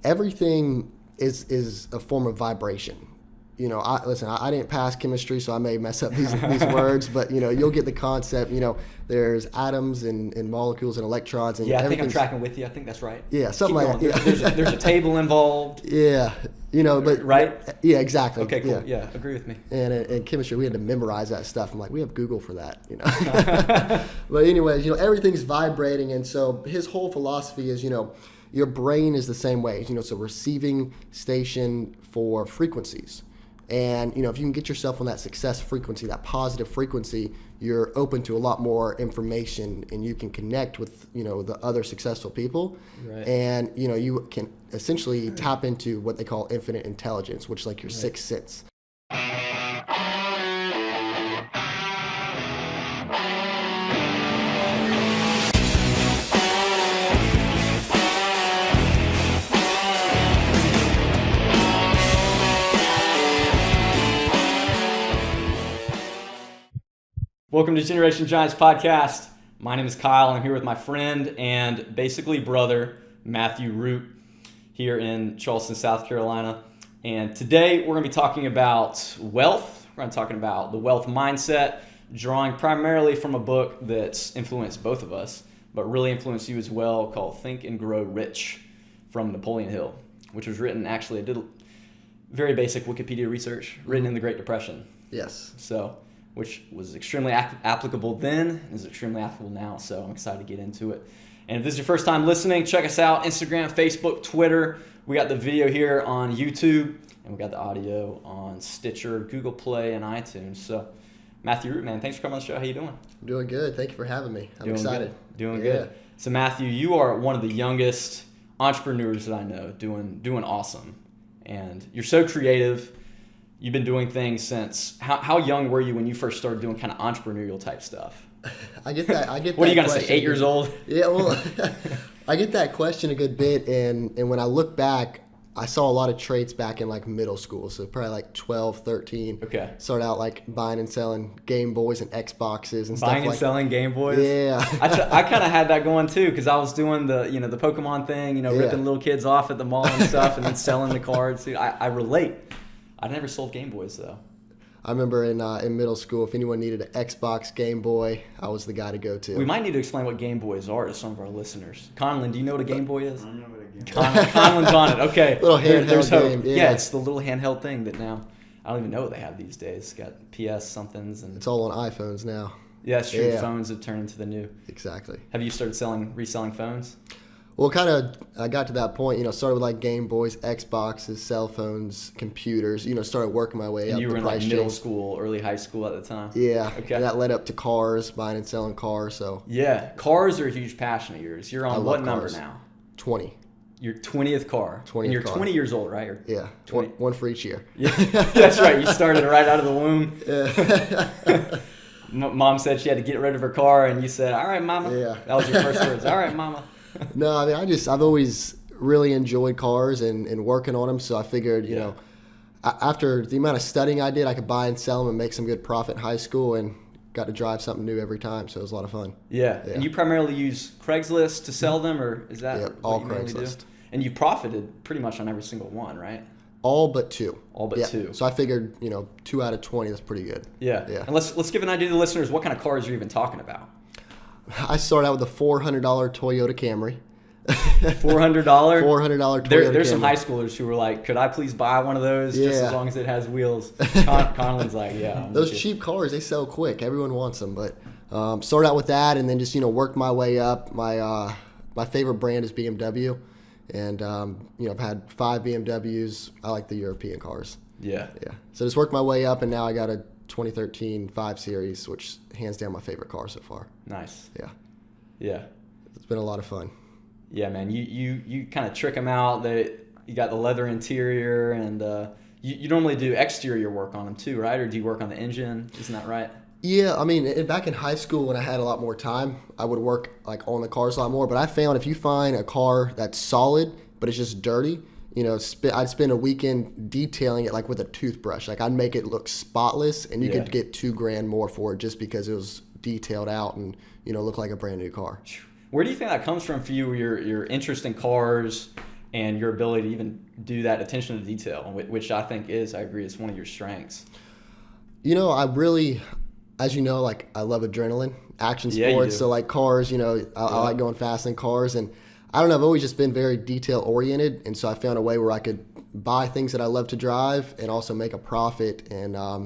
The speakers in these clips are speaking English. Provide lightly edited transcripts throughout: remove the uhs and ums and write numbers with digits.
everything is a form of vibration. I didn't pass chemistry, so I may mess up these words, but you'll get the concept. There's atoms and molecules and electrons, and I think I'm tracking with you. I think that's right. Yeah, something like that. Yeah. There's a table involved. Yeah, but right. Yeah, exactly. Okay, cool. Yeah, agree with me. And in chemistry, we had to memorize that stuff. I'm like, we have Google for that. But anyways, everything's vibrating, and so his whole philosophy is, your brain is the same way. It's a receiving station for frequencies. And, if you can get yourself on that success frequency, that positive frequency, you're open to a lot more information, and you can connect with, the other successful people. Right. And, you can essentially tap into what they call infinite intelligence, which is like your sixth sense. Welcome to Generation Giants Podcast. My name is Kyle. I'm here with my friend and basically brother, Matthew Root, here in Charleston, South Carolina. And today we're going to be talking about wealth. We're going to be talking about the wealth mindset, drawing primarily from a book that's influenced both of us, but really influenced you as well, called Think and Grow Rich from Napoleon Hill, which was written, actually, I did very basic Wikipedia research, written in the Great Depression. Yes. Which was extremely applicable then and is extremely applicable now. So I'm excited to get into it. And if this is your first time listening, check us out, Instagram, Facebook, Twitter. We got the video here on YouTube, and we got the audio on Stitcher, Google Play, and iTunes. So Matthew Root, man, thanks for coming on the show. How you doing? I'm doing good. Thank you for having me. I'm excited. Doing good. So Matthew, you are one of the youngest entrepreneurs that I know, doing awesome. And you're so creative. You've been doing things since, how young were you when you first started doing kind of entrepreneurial type stuff? I get that. What are you going to say, 8 years old? Yeah, well, I get that question a good bit. And when I look back, I saw a lot of traits back in like middle school. So probably like 12, 13. Okay. Started out like buying and selling Game Boys and Xboxes and stuff like that. Buying and selling Game Boys? Yeah. I kind of had that going too, because I was doing the Pokemon thing, ripping little kids off at the mall and stuff, and then selling the cards. I relate. I never sold Game Boys, though. I remember in middle school, if anyone needed an Xbox, Game Boy, I was the guy to go to. We might need to explain what Game Boys are to some of our listeners. Conlon, do you know what a Game Boy is? I know what a Game Boy is. Conlon's on it. Okay. Little handheld game. Yeah, it's the little handheld thing that now, I don't even know what they have these days. It's got PS somethings. And it's all on iPhones now. Yeah, it's true. Yeah. Phones have turned into the new. Exactly. Have you started reselling phones? Well, I got to that point, started with like Game Boys, Xboxes, cell phones, computers, started working my way up. And you were in like middle school, early high school at the time? Yeah. Okay. And that led up to cars, buying and selling cars, so. Yeah. Cars are a huge passion of yours. You're on what number now? 20. Your 20th car. 20th and you're car. 20 years old, right? Yeah. 20. One for each year. Yeah. That's right. You started right out of the womb. Yeah. Mom said she had to get rid of her car, and you said, all right, Mama. Yeah. That was your first words. All right, Mama. No, I mean, I've always really enjoyed cars and working on them. So I figured, after the amount of studying I did, I could buy and sell them and make some good profit in high school, and got to drive something new every time. So it was a lot of fun. Yeah. And you primarily use Craigslist to sell them, or is that yep, what all you mainly Craigslist. Do? And you profited pretty much on every single one, right? All but two. All but two. So I figured, 2 out of 20, that's pretty good. Yeah. And let's give an idea to the listeners what kind of cars you're even talking about. I started out with a $400 Toyota Camry. $400? $400 Toyota There's Camry. some high schoolers who were like, could I please buy one of those just as long as it has wheels? Conlon's like, yeah. Those cheap cars, they sell quick. Everyone wants them. But started out with that and then just, worked my way up. My favorite brand is BMW. And, I've had 5 BMWs. I like the European cars. Yeah. So just worked my way up, and now I got a 2013 5 Series, which hands down my favorite car so far. Nice. Yeah. It's been a lot of fun. Yeah, man. You kind of trick them out. You got the leather interior, and you normally do exterior work on them too, right? Or do you work on the engine? Isn't that right? Yeah, I mean, back in high school when I had a lot more time, I would work like on the cars a lot more. But I found if you find a car that's solid but it's just dirty, I'd spend a weekend detailing it like with a toothbrush. Like I'd make it look spotless, and you could get $2,000 more for it just because it was detailed out and look like a brand new car. Where do you think that comes from for you? Your interest in cars and your ability to even do that attention to detail, which I think I agree, is one of your strengths. I really, as you know, like I love adrenaline, action Yeah, you sports. do. So like cars, I like going fast in cars, and I don't know, I've always just been very detail oriented. And so I found a way where I could buy things that I love to drive and also make a profit. And I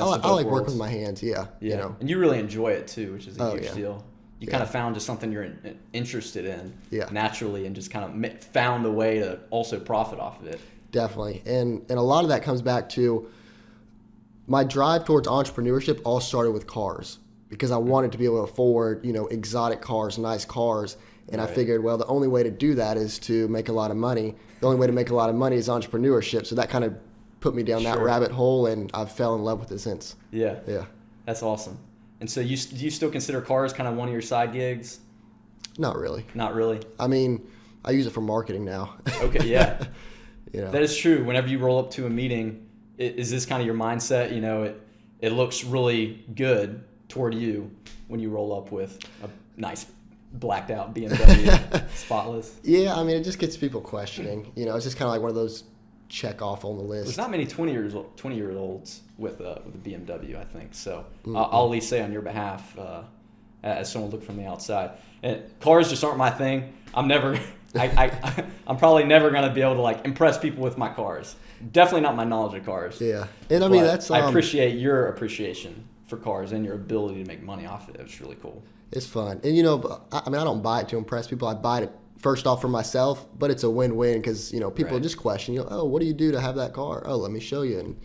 like working with my hands. Yeah. Yeah. And you really enjoy it too, which is a huge yeah. deal. You kind of found just something you're interested in naturally, and just kind of found a way to also profit off of it. Definitely. And a lot of that comes back to my drive towards entrepreneurship. All started with cars because I wanted to be able to afford, exotic cars, nice cars. And I figured, well, the only way to do that is to make a lot of money. The only way to make a lot of money is entrepreneurship. So that kind of put me down that rabbit hole, and I've fell in love with it since. Yeah. Yeah. That's awesome. And so do you still consider cars kind of one of your side gigs? Not really. Not really? I mean, I use it for marketing now. Okay, yeah. That is true. Whenever you roll up to a meeting, is this kind of your mindset? It looks really good toward you when you roll up with a nice blacked out BMW, spotless. Yeah, I mean, it just gets people questioning. It's just kind of like one of those check off on the list. There's not many 20-year-olds with a BMW, I think. So I'll at least say on your behalf, as someone looking from the outside, and cars just aren't my thing. I'm probably never going to be able to like impress people with my cars. Definitely not my knowledge of cars. Yeah, and I mean I appreciate your appreciation for cars and your ability to make money off of it. It's really cool. It's fun, and I don't buy it to impress people. I buy it first off for myself, but it's a win-win because people just question, oh, what do you do to have that car? Oh, let me show you, and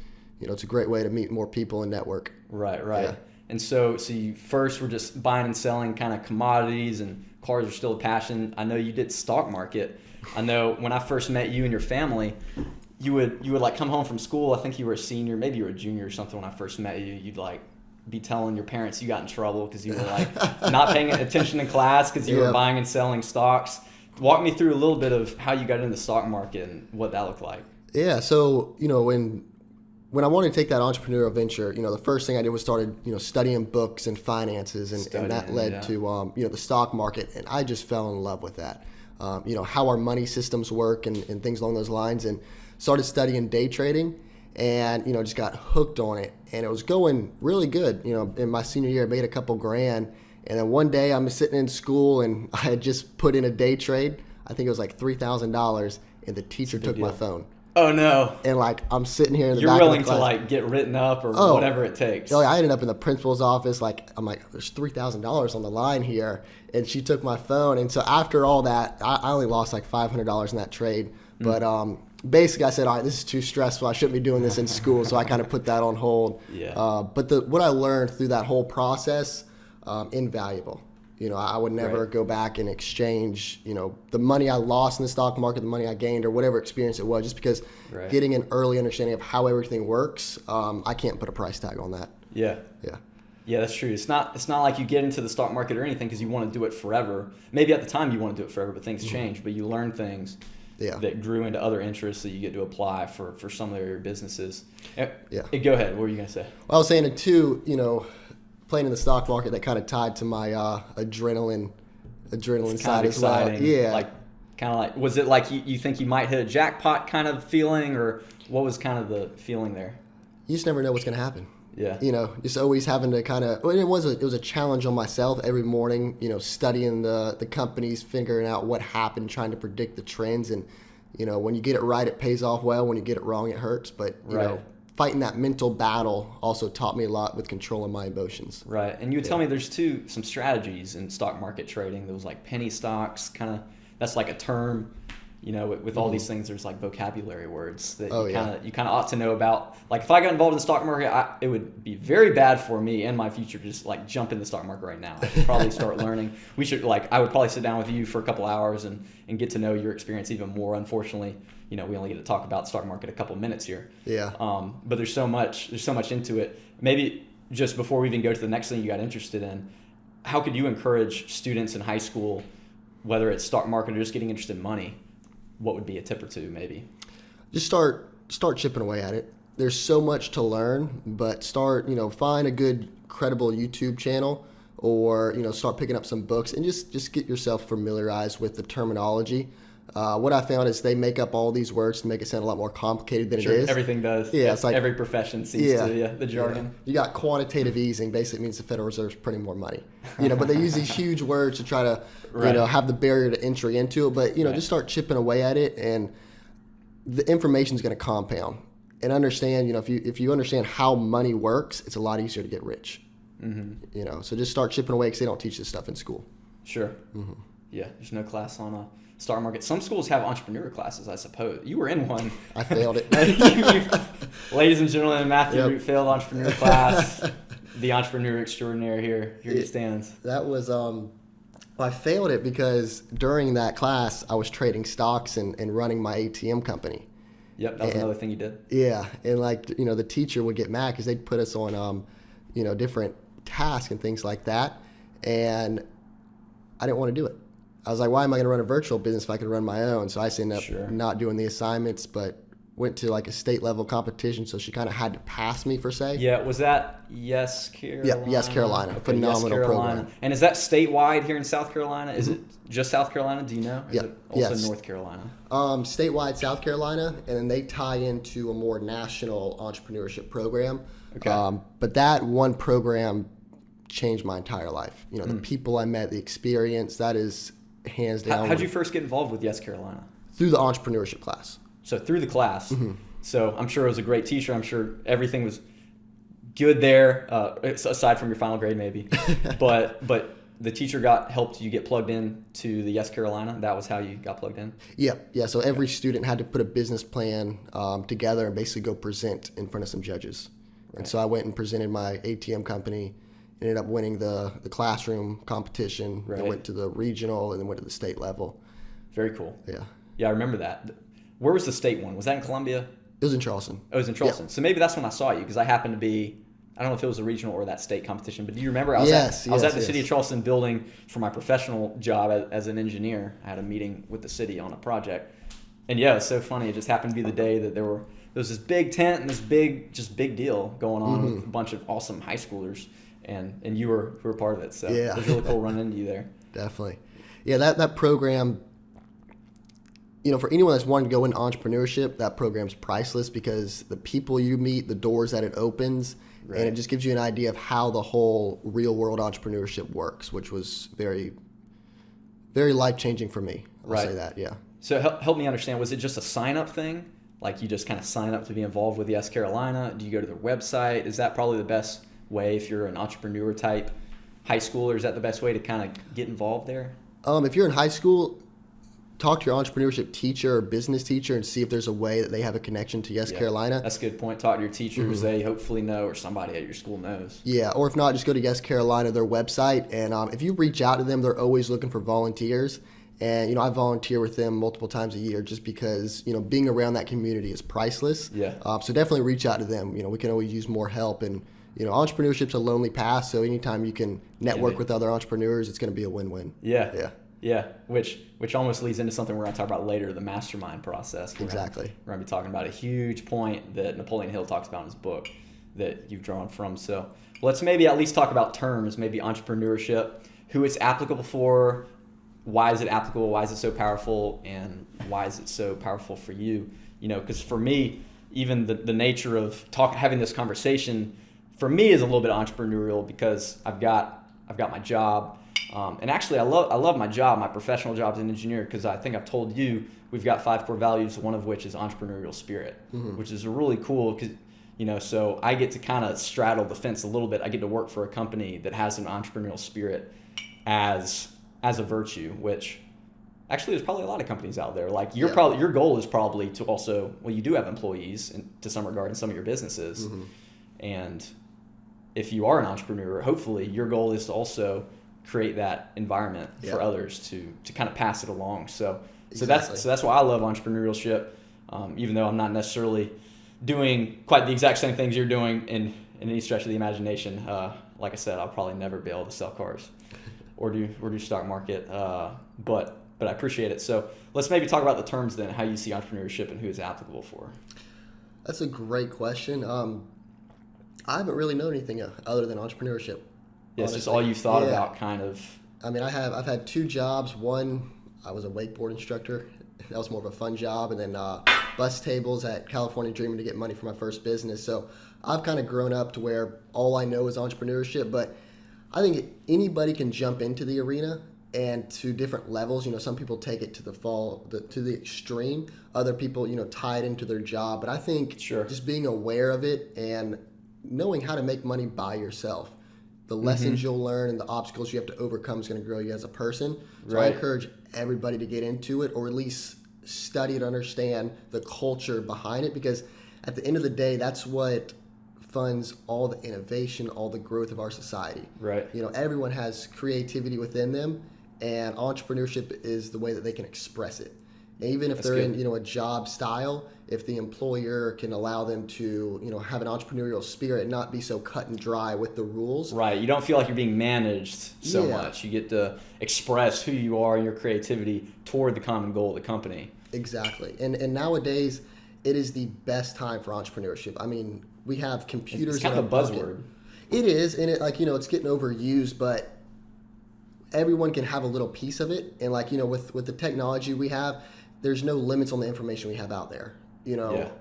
it's a great way to meet more people and network. Right. Yeah. And so you first were just buying and selling kind of commodities, and cars are still a passion. I know you did stock market. I know when I first met you and your family, you would like come home from school. I think you were a senior, maybe you were a junior or something when I first met you. You'd like be telling your parents you got in trouble because you were like not paying attention in class because you were buying and selling stocks. Walk me through a little bit of how you got into the stock market and what that looked like. Yeah, so when I wanted to take that entrepreneurial venture, the first thing I did was started, studying books and finances, and that led to, the stock market, and I just fell in love with that. How our money systems work and things along those lines, and started studying day trading, and just got hooked on it, and it was going really good. In my senior year, I made a couple grand, and then one day I'm sitting in school, and I had just put in a day trade. I think it was like $3,000, and the teacher took my phone. Oh no! And like I'm sitting here in the You're back willing of the class. to like get written up or whatever it takes. I ended up in the principal's office. I'm like, there's $3,000 on the line here, and she took my phone. And so after all that, I only lost like $500 in that trade. But basically, I said, all right, this is too stressful. I shouldn't be doing this in school. So I kind of put that on hold. Yeah. But what I learned through that whole process, invaluable. I would never go back and exchange, the money I lost in the stock market, the money I gained, or whatever experience it was, just because getting an early understanding of how everything works, I can't put a price tag on that. Yeah. Yeah. Yeah, that's true. It's not like you get into the stock market or anything because you want to do it forever. Maybe at the time you want to do it forever, but things change. But you learn things that grew into other interests that you get to apply for some of your businesses. Yeah. Go ahead. What were you going to say? Well, I was saying, too, playing in the stock market, that kind of tied to my adrenaline side as well. Yeah. Like, kind of like, was it like you think you might hit a jackpot kind of feeling, or what was kind of the feeling there? You just never know what's going to happen. Yeah. Just always having to kind of, it was a challenge on myself every morning, studying the companies, figuring out what happened, trying to predict the trends. And, when you get it right, it pays off well. When you get it wrong, it hurts. But, fighting that mental battle also taught me a lot with controlling my emotions. Right. And you would tell me there's some strategies in stock market trading. There was like penny stocks, that's like a term, with all these things, there's like vocabulary words that you kind of ought to know about. Like if I got involved in the stock market, it would be very bad for me and my future to just like jump in the stock market right now. I should probably start learning. I would probably sit down with you for a couple hours and get to know your experience even more. Unfortunately, we only get to talk about the stock market a couple minutes here. Yeah. But there's so much into it. Maybe just before we even go to the next thing you got interested in, how could you encourage students in high school, whether it's stock market or just getting interested in money? What would be a tip or two, maybe? Just start chipping away at it. There's so much to learn, but find a good, credible YouTube channel, or start picking up some books and just get yourself familiarized with the terminology. What I found is they make up all these words to make it sound a lot more complicated than it is. Everything does. Yeah, it's like every profession seems to, the jargon. Yeah. You got quantitative easing, basically means the Federal Reserve's printing more money. But they use these huge words to try to, have the barrier to entry into it. But, just start chipping away at it, and the information's going to compound. And understand, if you understand how money works, it's a lot easier to get rich. Mm-hmm. So just start chipping away because they don't teach this stuff in school. Sure. Mm-hmm. Yeah, there's no class on stock market. Some schools have entrepreneur classes, I suppose. You were in one. I failed it. Ladies and gentlemen, Matthew Root failed entrepreneur class. The entrepreneur extraordinaire here he stands. That was I failed it because during that class I was trading stocks and running my ATM company. Yep, that was another thing you did. Yeah, and the teacher would get mad because they'd put us on different tasks and things like that, and I didn't want to do it. I was like, why am I going to run a virtual business if I could run my own? So I ended up not doing the assignments, but went to a state level competition. So she kind of had to pass me per se. Yeah, was that YESCarolinas? Yeah, YESCarolinas. Okay, phenomenal program. And is that statewide here in South Carolina? Is it just South Carolina? Do you know? Is it also North Carolina? Statewide South Carolina, and then they tie into a more national entrepreneurship program. Okay. But that one program changed my entire life. The people I met, the experience, that is hands down. How'd you first get involved with YESCarolinas? Through the entrepreneurship class. So through the class. Mm-hmm. So I'm sure it was a great teacher. I'm sure everything was good there, aside from your final grade maybe. but the teacher helped you get plugged in to the YESCarolinas. That was how you got plugged in? Yeah. So every student had to put a business plan together and basically go present in front of some judges. Right. And so I went and presented my ATM company, ended up winning the classroom competition. Right. I went to the regional and then went to the state level. Very cool. Yeah. Yeah, I remember that. Where was the state one? Was that in Columbia? It was in Charleston. Oh, it was in Charleston. Yeah. So maybe that's when I saw you, because I happened to be, I don't know if it was a regional or that state competition, but do you remember? I was at the City of Charleston building for my professional job as an engineer. I had a meeting with the city on a project. And yeah, it was so funny. It just happened to be the day that there was this big tent and this big deal going on with a bunch of awesome high schoolers. And you were part of it. So it was really cool running into you there. Definitely. Yeah, that program, for anyone that's wanting to go into entrepreneurship, that program's priceless because the people you meet, the doors that it opens, and it just gives you an idea of how the whole real world entrepreneurship works, which was very, very life-changing for me. I'll say that, yeah. So help me understand, was it just a sign-up thing? Like you just kind of sign up to be involved with YESCarolinas? Do you go to their website? Is that probably the best way if you're an entrepreneur type high schooler? Is that the best way to kind of get involved there? If you're in high school, talk to your entrepreneurship teacher or business teacher and see if there's a way that they have a connection to YESCarolinas. Yeah, that's a good point. Talk to your teachers. They hopefully know, or somebody at your school knows. Yeah, or if not, just go to YESCarolinas, their website, and if you reach out to them, they're always looking for volunteers. And, I volunteer with them multiple times a year just because, being around that community is priceless. Yeah. So definitely reach out to them. We can always use more help. And, entrepreneurship's a lonely path, so anytime you can network with other entrepreneurs, it's going to be a win-win. Yeah, which almost leads into something we're going to talk about later, the mastermind process. Exactly. We're going to be talking about a huge point that Napoleon Hill talks about in his book that you've drawn from. So let's maybe at least talk about terms, maybe entrepreneurship, who it's applicable for, why is it applicable, why is it so powerful, and why is it so powerful for you? Because for me, even the nature of having this conversation, for me is a little bit entrepreneurial because I've got my job. And actually, I love my job, my professional job as an engineer, because I think I've told you we've got 5 core values, one of which is entrepreneurial spirit, which is really cool because, so I get to kind of straddle the fence a little bit. I get to work for a company that has an entrepreneurial spirit as a virtue, which actually there's probably a lot of companies out there. Like your goal is probably to also, you do have employees to some regard in some of your businesses. And if you are an entrepreneur, hopefully your goal is to also create that environment for others to kind of pass it along. So that's why I love entrepreneurship, even though I'm not necessarily doing quite the exact same things you're doing in any stretch of the imagination. Like I said, I'll probably never be able to sell cars or do stock market, but I appreciate it. So let's maybe talk about the terms then, how you see entrepreneurship and who it's applicable for. That's a great question. I haven't really known anything other than entrepreneurship. Yeah, it's just all you've thought about, kind of. I mean, I've had 2 jobs. One, I was a wakeboard instructor That was more of a fun job. And then bus tables at California Dreaming to get money for my first business. So I've kind of grown up to where all I know is entrepreneurship. But I think anybody can jump into the arena, and to different levels. Some people take it to the extreme. Other people, tie it into their job. But I think just being aware of it and knowing how to make money by yourself, the lessons you'll learn and the obstacles you have to overcome is going to grow you as a person. So I encourage everybody to get into it, or at least study and understand the culture behind it, because at the end of the day, that's what funds all the innovation, all the growth of our society. Right. Everyone has creativity within them, and entrepreneurship is the way that they can express it. And even if they're in, a job style, if the employer can allow them to, have an entrepreneurial spirit and not be so cut and dry with the rules. Right. You don't feel like you're being managed so much. You get to express who you are and your creativity toward the common goal of the company. Exactly. And nowadays, it is the best time for entrepreneurship. I mean, we have computers. It's kind of a buzzword. It is, and it's getting overused, but everyone can have a little piece of it. And with the technology we have, there's no limits on the information we have out there.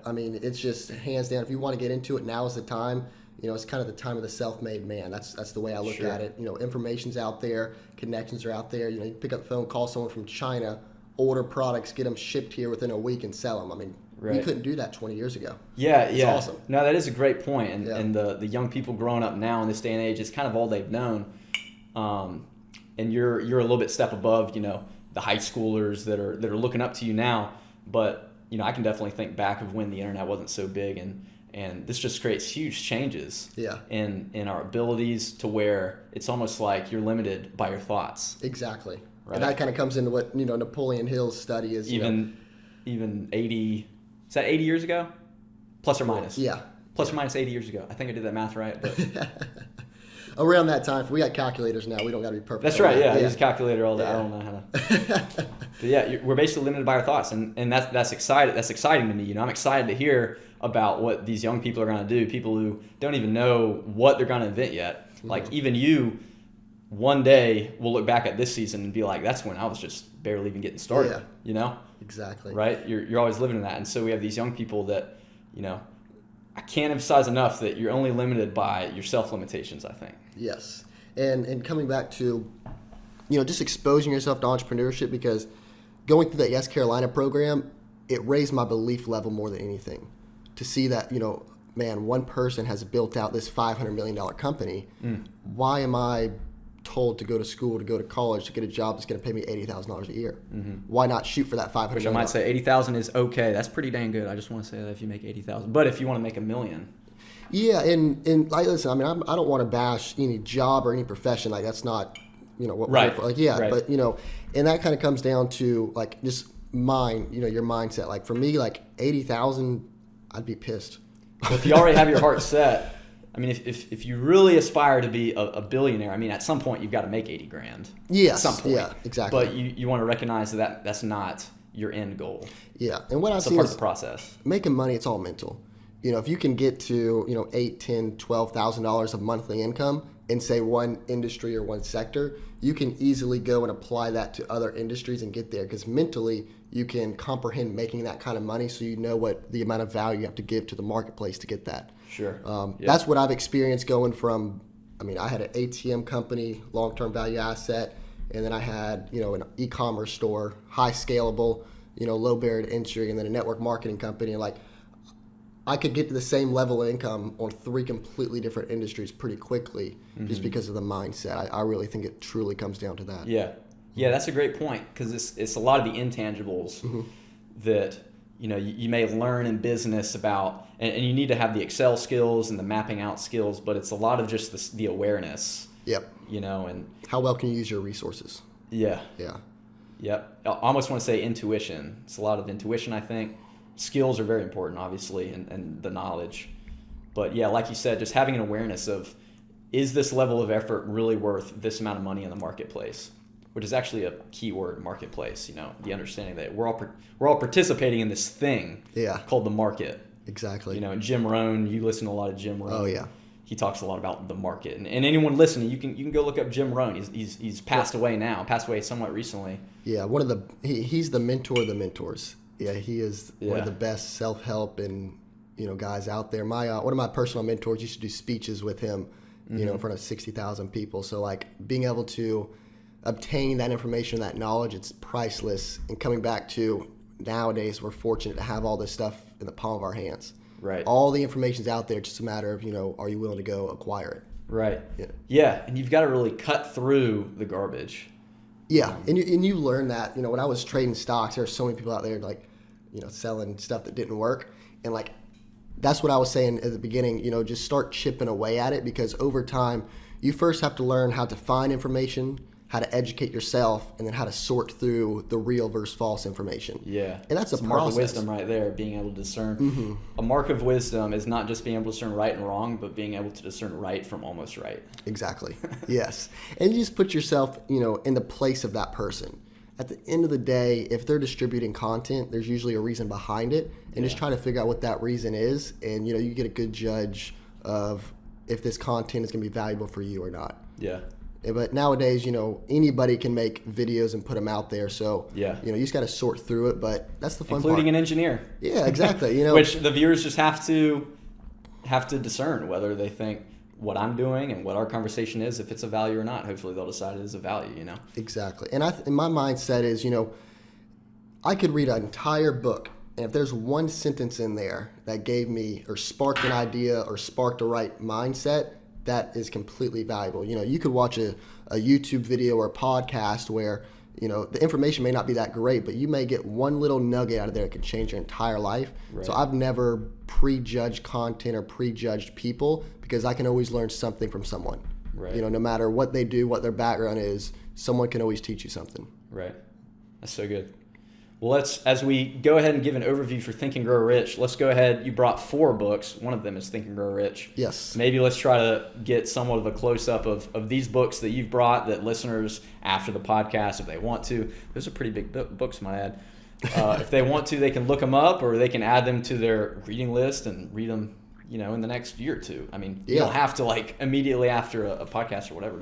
I mean, it's just hands down. If you want to get into it, now is the time. It's kind of the time of the self-made man. That's the way I look at it. Information's out there, connections are out there. You pick up the phone, call someone from China, order products, get them shipped here within a week, and sell them. I mean, we couldn't do that 20 years ago. It's awesome. No, that is a great point. And the young people growing up now in this day and age, it's kind of all they've known. And you're a little bit step above, the high schoolers that are looking up to you now. But I can definitely think back of when the internet wasn't so big, and this just creates huge changes in our abilities, to where it's almost like you're limited by your thoughts. Exactly. Right. And that kind of comes into what Napoleon Hill's study is. Even 80, is that 80 years ago? Plus or minus? Yeah. Plus or minus 80 years ago. I think I did that math right. But around that time, if we got calculators now, we don't got to be perfect. That's right, I use a calculator all day. I don't know how to. But we're basically limited by our thoughts, and that's exciting. That's exciting to me. I'm excited to hear about what these young people are going to do. People who don't even know what they're going to invent yet. Like even you, one day will look back at this season and be like, "That's when I was just barely even getting started." Exactly. Right. You're always living in that, and so we have these young people that, I can't emphasize enough that you're only limited by your self limitations, I think. Yes. And coming back to, just exposing yourself to entrepreneurship, because going through that YESCarolina program, it raised my belief level more than anything. To see that, man, one person has built out this $500 million company. Why am I told to go to school, to go to college, to get a job that's going to pay me $80,000 a year? Why not shoot for that $500 million? I might say $80,000 is okay. That's pretty dang good. I just want to say that if you make $80,000, but if you want to make $1 million. Yeah, and listen, I mean, I don't want to bash any job or any profession. That's not, what we're here for. But and that kind of comes down to just your mindset. For me, 80,000, I'd be pissed. Well, if you already have your heart set, I mean, if you really aspire to be a billionaire, I mean, at some point you've got to make $80,000. Yes. At some point. Yeah, exactly. But you want to recognize that that's not your end goal. Yeah, and what I've seen part of is the process. Making money, it's all mental. If you can get to $8,000, $10,000, $12,000 of monthly income in say one industry or one sector, you can easily go and apply that to other industries and get there, because mentally you can comprehend making that kind of money, so you know what the amount of value you have to give to the marketplace to get that. Sure. That's what I've experienced going from, I had an ATM company, long-term value asset, and then I had, an e-commerce store, high scalable, low barrier to entry, and then a network marketing company. And I could get to the same level of income on 3 completely different industries pretty quickly, just because of the mindset. I really think it truly comes down to that. Yeah, that's a great point, because it's a lot of the intangibles that you may learn in business about, and you need to have the Excel skills and the mapping out skills, but it's a lot of just the awareness. Yep. And how well can you use your resources? Yeah. Yeah. Yep. I almost want to say intuition. It's a lot of intuition, I think. Skills are very important, obviously, and the knowledge. But yeah, like you said, just having an awareness of, is this level of effort really worth this amount of money in the marketplace? Which is actually a key word, marketplace. The understanding that we're all participating in this thing called the market. Exactly. And Jim Rohn, you listen to a lot of Jim Rohn. Oh yeah. he talks a lot about the market. And anyone listening, you can go look up Jim Rohn. He's passed away now, passed away somewhat recently. Yeah, he's the mentor of the mentors. Yeah, he is one of the best self-help and guys out there. My one of my personal mentors used to do speeches with him, in front of 60,000 people. So like being able to obtain that information, that knowledge, it's priceless. And coming back to nowadays, we're fortunate to have all this stuff in the palm of our hands. Right. All the information's out there. It's just a matter of, are you willing to go acquire it? Right. Yeah. And you've got to really cut through the garbage. Yeah. And you learn that, when I was trading stocks, there were so many people out there like, selling stuff that didn't work. And like, that's what I was saying at the beginning, just start chipping away at it, because over time, you first have to learn how to find information, how to educate yourself, and then how to sort through the real versus false information. Yeah. And that's a mark process. of wisdom right there, being able to discern. A mark of wisdom is not just being able to discern right and wrong, but being able to discern right from almost right. Exactly. Yes. And you just put yourself, in the place of that person. At the end of the day, if they're distributing content, there's usually a reason behind it, and just try to figure out what that reason is, and you get a good judge of if this content is going to be valuable for you or not. Yeah. But nowadays, anybody can make videos and put them out there, so you just got to sort through it. But that's the fun including part. An engineer. Yeah, exactly. Which the viewers just have to discern whether they think what I'm doing and what our conversation is, if it's a value or not. Hopefully they'll decide it is a value, Exactly. And my mindset is, I could read an entire book, and if there's one sentence in there that gave me or sparked an idea or sparked a right mindset, that is completely valuable. You could watch a YouTube video or a podcast where, the information may not be that great, but you may get one little nugget out of there that can change your entire life. Right. So I've never prejudged content or prejudged people, because I can always learn something from someone. Right. No matter what they do, what their background is, someone can always teach you something. Right. That's so good. Well, as we go ahead and give an overview for Think and Grow Rich, let's go ahead. You brought 4 books. One of them is Think and Grow Rich. Yes. Maybe let's try to get somewhat of a close-up of these books that you've brought, that listeners, after the podcast, if they want to, those are pretty big books, might add. If they want to, they can look them up, or they can add them to their reading list and read them, in the next year or two. I mean, you don't have to, immediately after a podcast or whatever,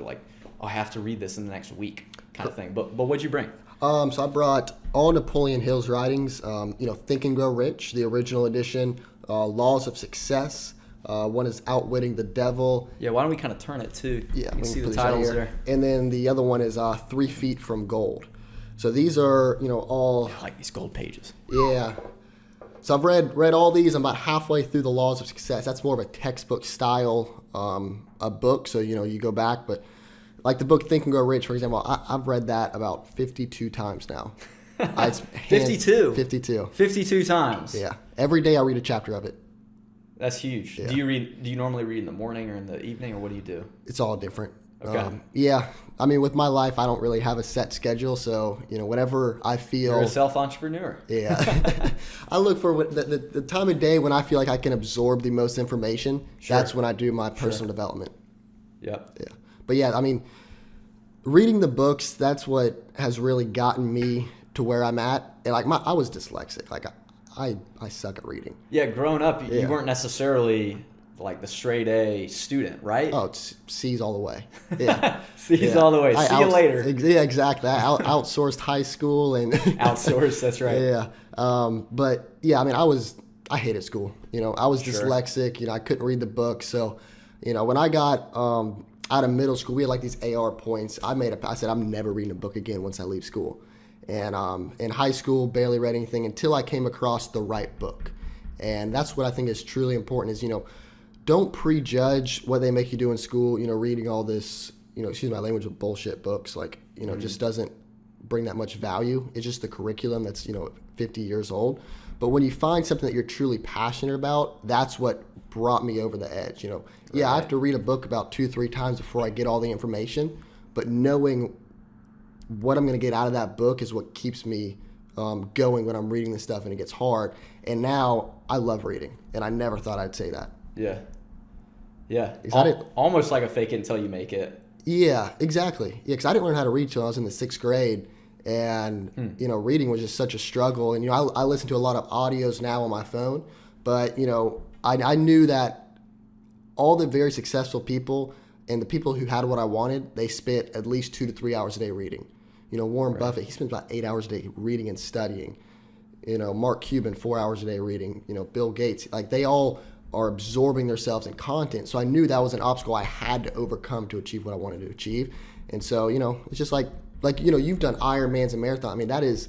I have to read this in the next week kind of thing. But what'd you bring? So I brought all Napoleon Hill's writings, Think and Grow Rich, the original edition, Laws of Success. One is Outwitting the Devil. Yeah, why don't we kind of turn it too? Yeah, you can see the titles there. And then the other one is 3 Feet from Gold. So these are, all... I like these gold pages. Yeah. So I've read all these. I'm about halfway through the Laws of Success. That's more of a textbook style a book. So, you go back, but... Like the book Think and Grow Rich, for example, I've read that about 52 times now. 52? 52. 52 times? Yeah. Every day I read a chapter of it. That's huge. Yeah. Do you normally read in the morning or in the evening, or what do you do? It's all different. Okay. Yeah. I mean, with my life, I don't really have a set schedule. So, whenever I feel... You're a self-entrepreneur. Yeah. I look for the time of day when I feel like I can absorb the most information. Sure. That's when I do my personal development. Yep. Yeah. But yeah, I mean, reading the books, that's what has really gotten me to where I'm at. And I was dyslexic. I suck at reading. Yeah, growing up, you weren't necessarily the straight A student, right? Oh, it's C's all the way. Yeah. C's all the way. See you later. Yeah, exactly. I outsourced high school and outsourced, that's right. Yeah. But yeah, I mean, I hated school. I was dyslexic. I couldn't read the books. So, when I got out of middle school, we had these AR points. I said, I'm never reading a book again once I leave school. And in high school, barely read anything until I came across the right book. And that's what I think is truly important is, don't prejudge what they make you do in school. Reading all this, excuse my language, but bullshit books, just doesn't bring that much value. It's just the curriculum that's, 50 years old. But when you find something that you're truly passionate about, that's what brought me over the edge. I have to read a book about 2-3 times before I get all the information, but knowing what I'm going to get out of that book is what keeps me going when I'm reading this stuff and it gets hard. And now I love reading, and I never thought I'd say that. Yeah. Yeah. Almost like a fake it until you make it. Yeah, exactly. Yeah, because I didn't learn how to read till I was in the 6th grade. And, reading was just such a struggle. And, I listen to a lot of audios now on my phone. But, I knew that all the very successful people and the people who had what I wanted, they spent at least 2 to 3 hours a day reading. Warren Buffett, he spends about 8 hours a day reading and studying. Mark Cuban, 4 hours a day reading. Bill Gates, like they all are absorbing themselves in content. So I knew that was an obstacle I had to overcome to achieve what I wanted to achieve. And so, it's just like you've done Ironmans and marathon. I mean, that is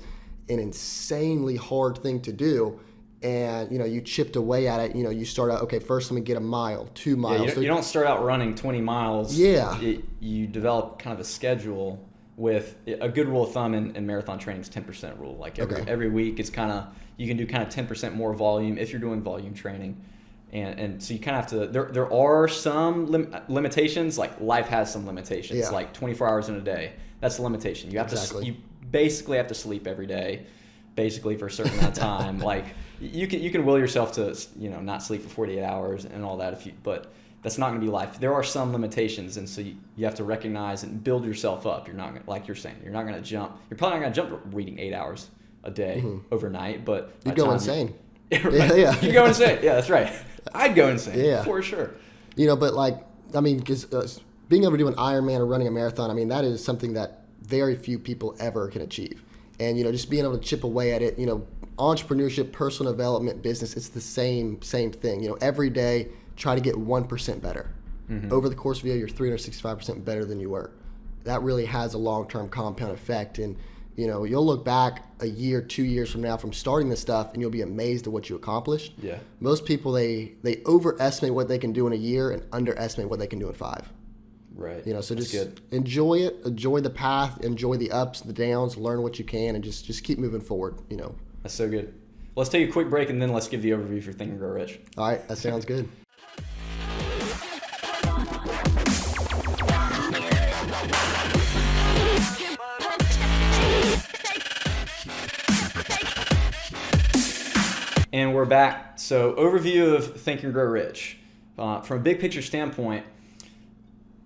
an insanely hard thing to do. And, you chipped away at it. You start out, okay, first let me get a mile, 2 miles. You don't start out running 20 miles. Yeah. You develop kind of a schedule with a good rule of thumb in marathon training is 10% rule. Like every week it's you can do kind of 10% more volume if you're doing volume training. And so you kind of have to, there are some limitations, like life has some limitations, like 24 hours in a day. That's a limitation. You have you basically have to sleep every day, basically for a certain amount of time. Like you can will yourself to, not sleep for 48 hours and all that but that's not going to be life. There are some limitations, and so you have to recognize and build yourself up. You're not like you're saying, you're not going to jump. You're probably not going to jump reading 8 hours a day overnight, but you go insane. Yeah. You go insane. Yeah, that's right. I'd go insane for sure. But because being able to do an Ironman or running a marathon, that is something that very few people ever can achieve. And just being able to chip away at it. Entrepreneurship, personal development, business, it's the same thing. Every day, try to get 1% better. Over the course of a year, you're 365% better than you were. That really has a long-term compound effect. And, you'll look back a year, 2 years from now from starting this stuff, and you'll be amazed at what you accomplished. Yeah. Most people, they overestimate what they can do in a year and underestimate what they can do in 5. Right. So just enjoy it, enjoy the path, enjoy the ups, the downs, learn what you can, and just keep moving forward, That's so good. Let's take a quick break, and then let's give the overview for Think and Grow Rich. All right, that sounds good. And we're back. So overview of Think and Grow Rich. From a big picture standpoint,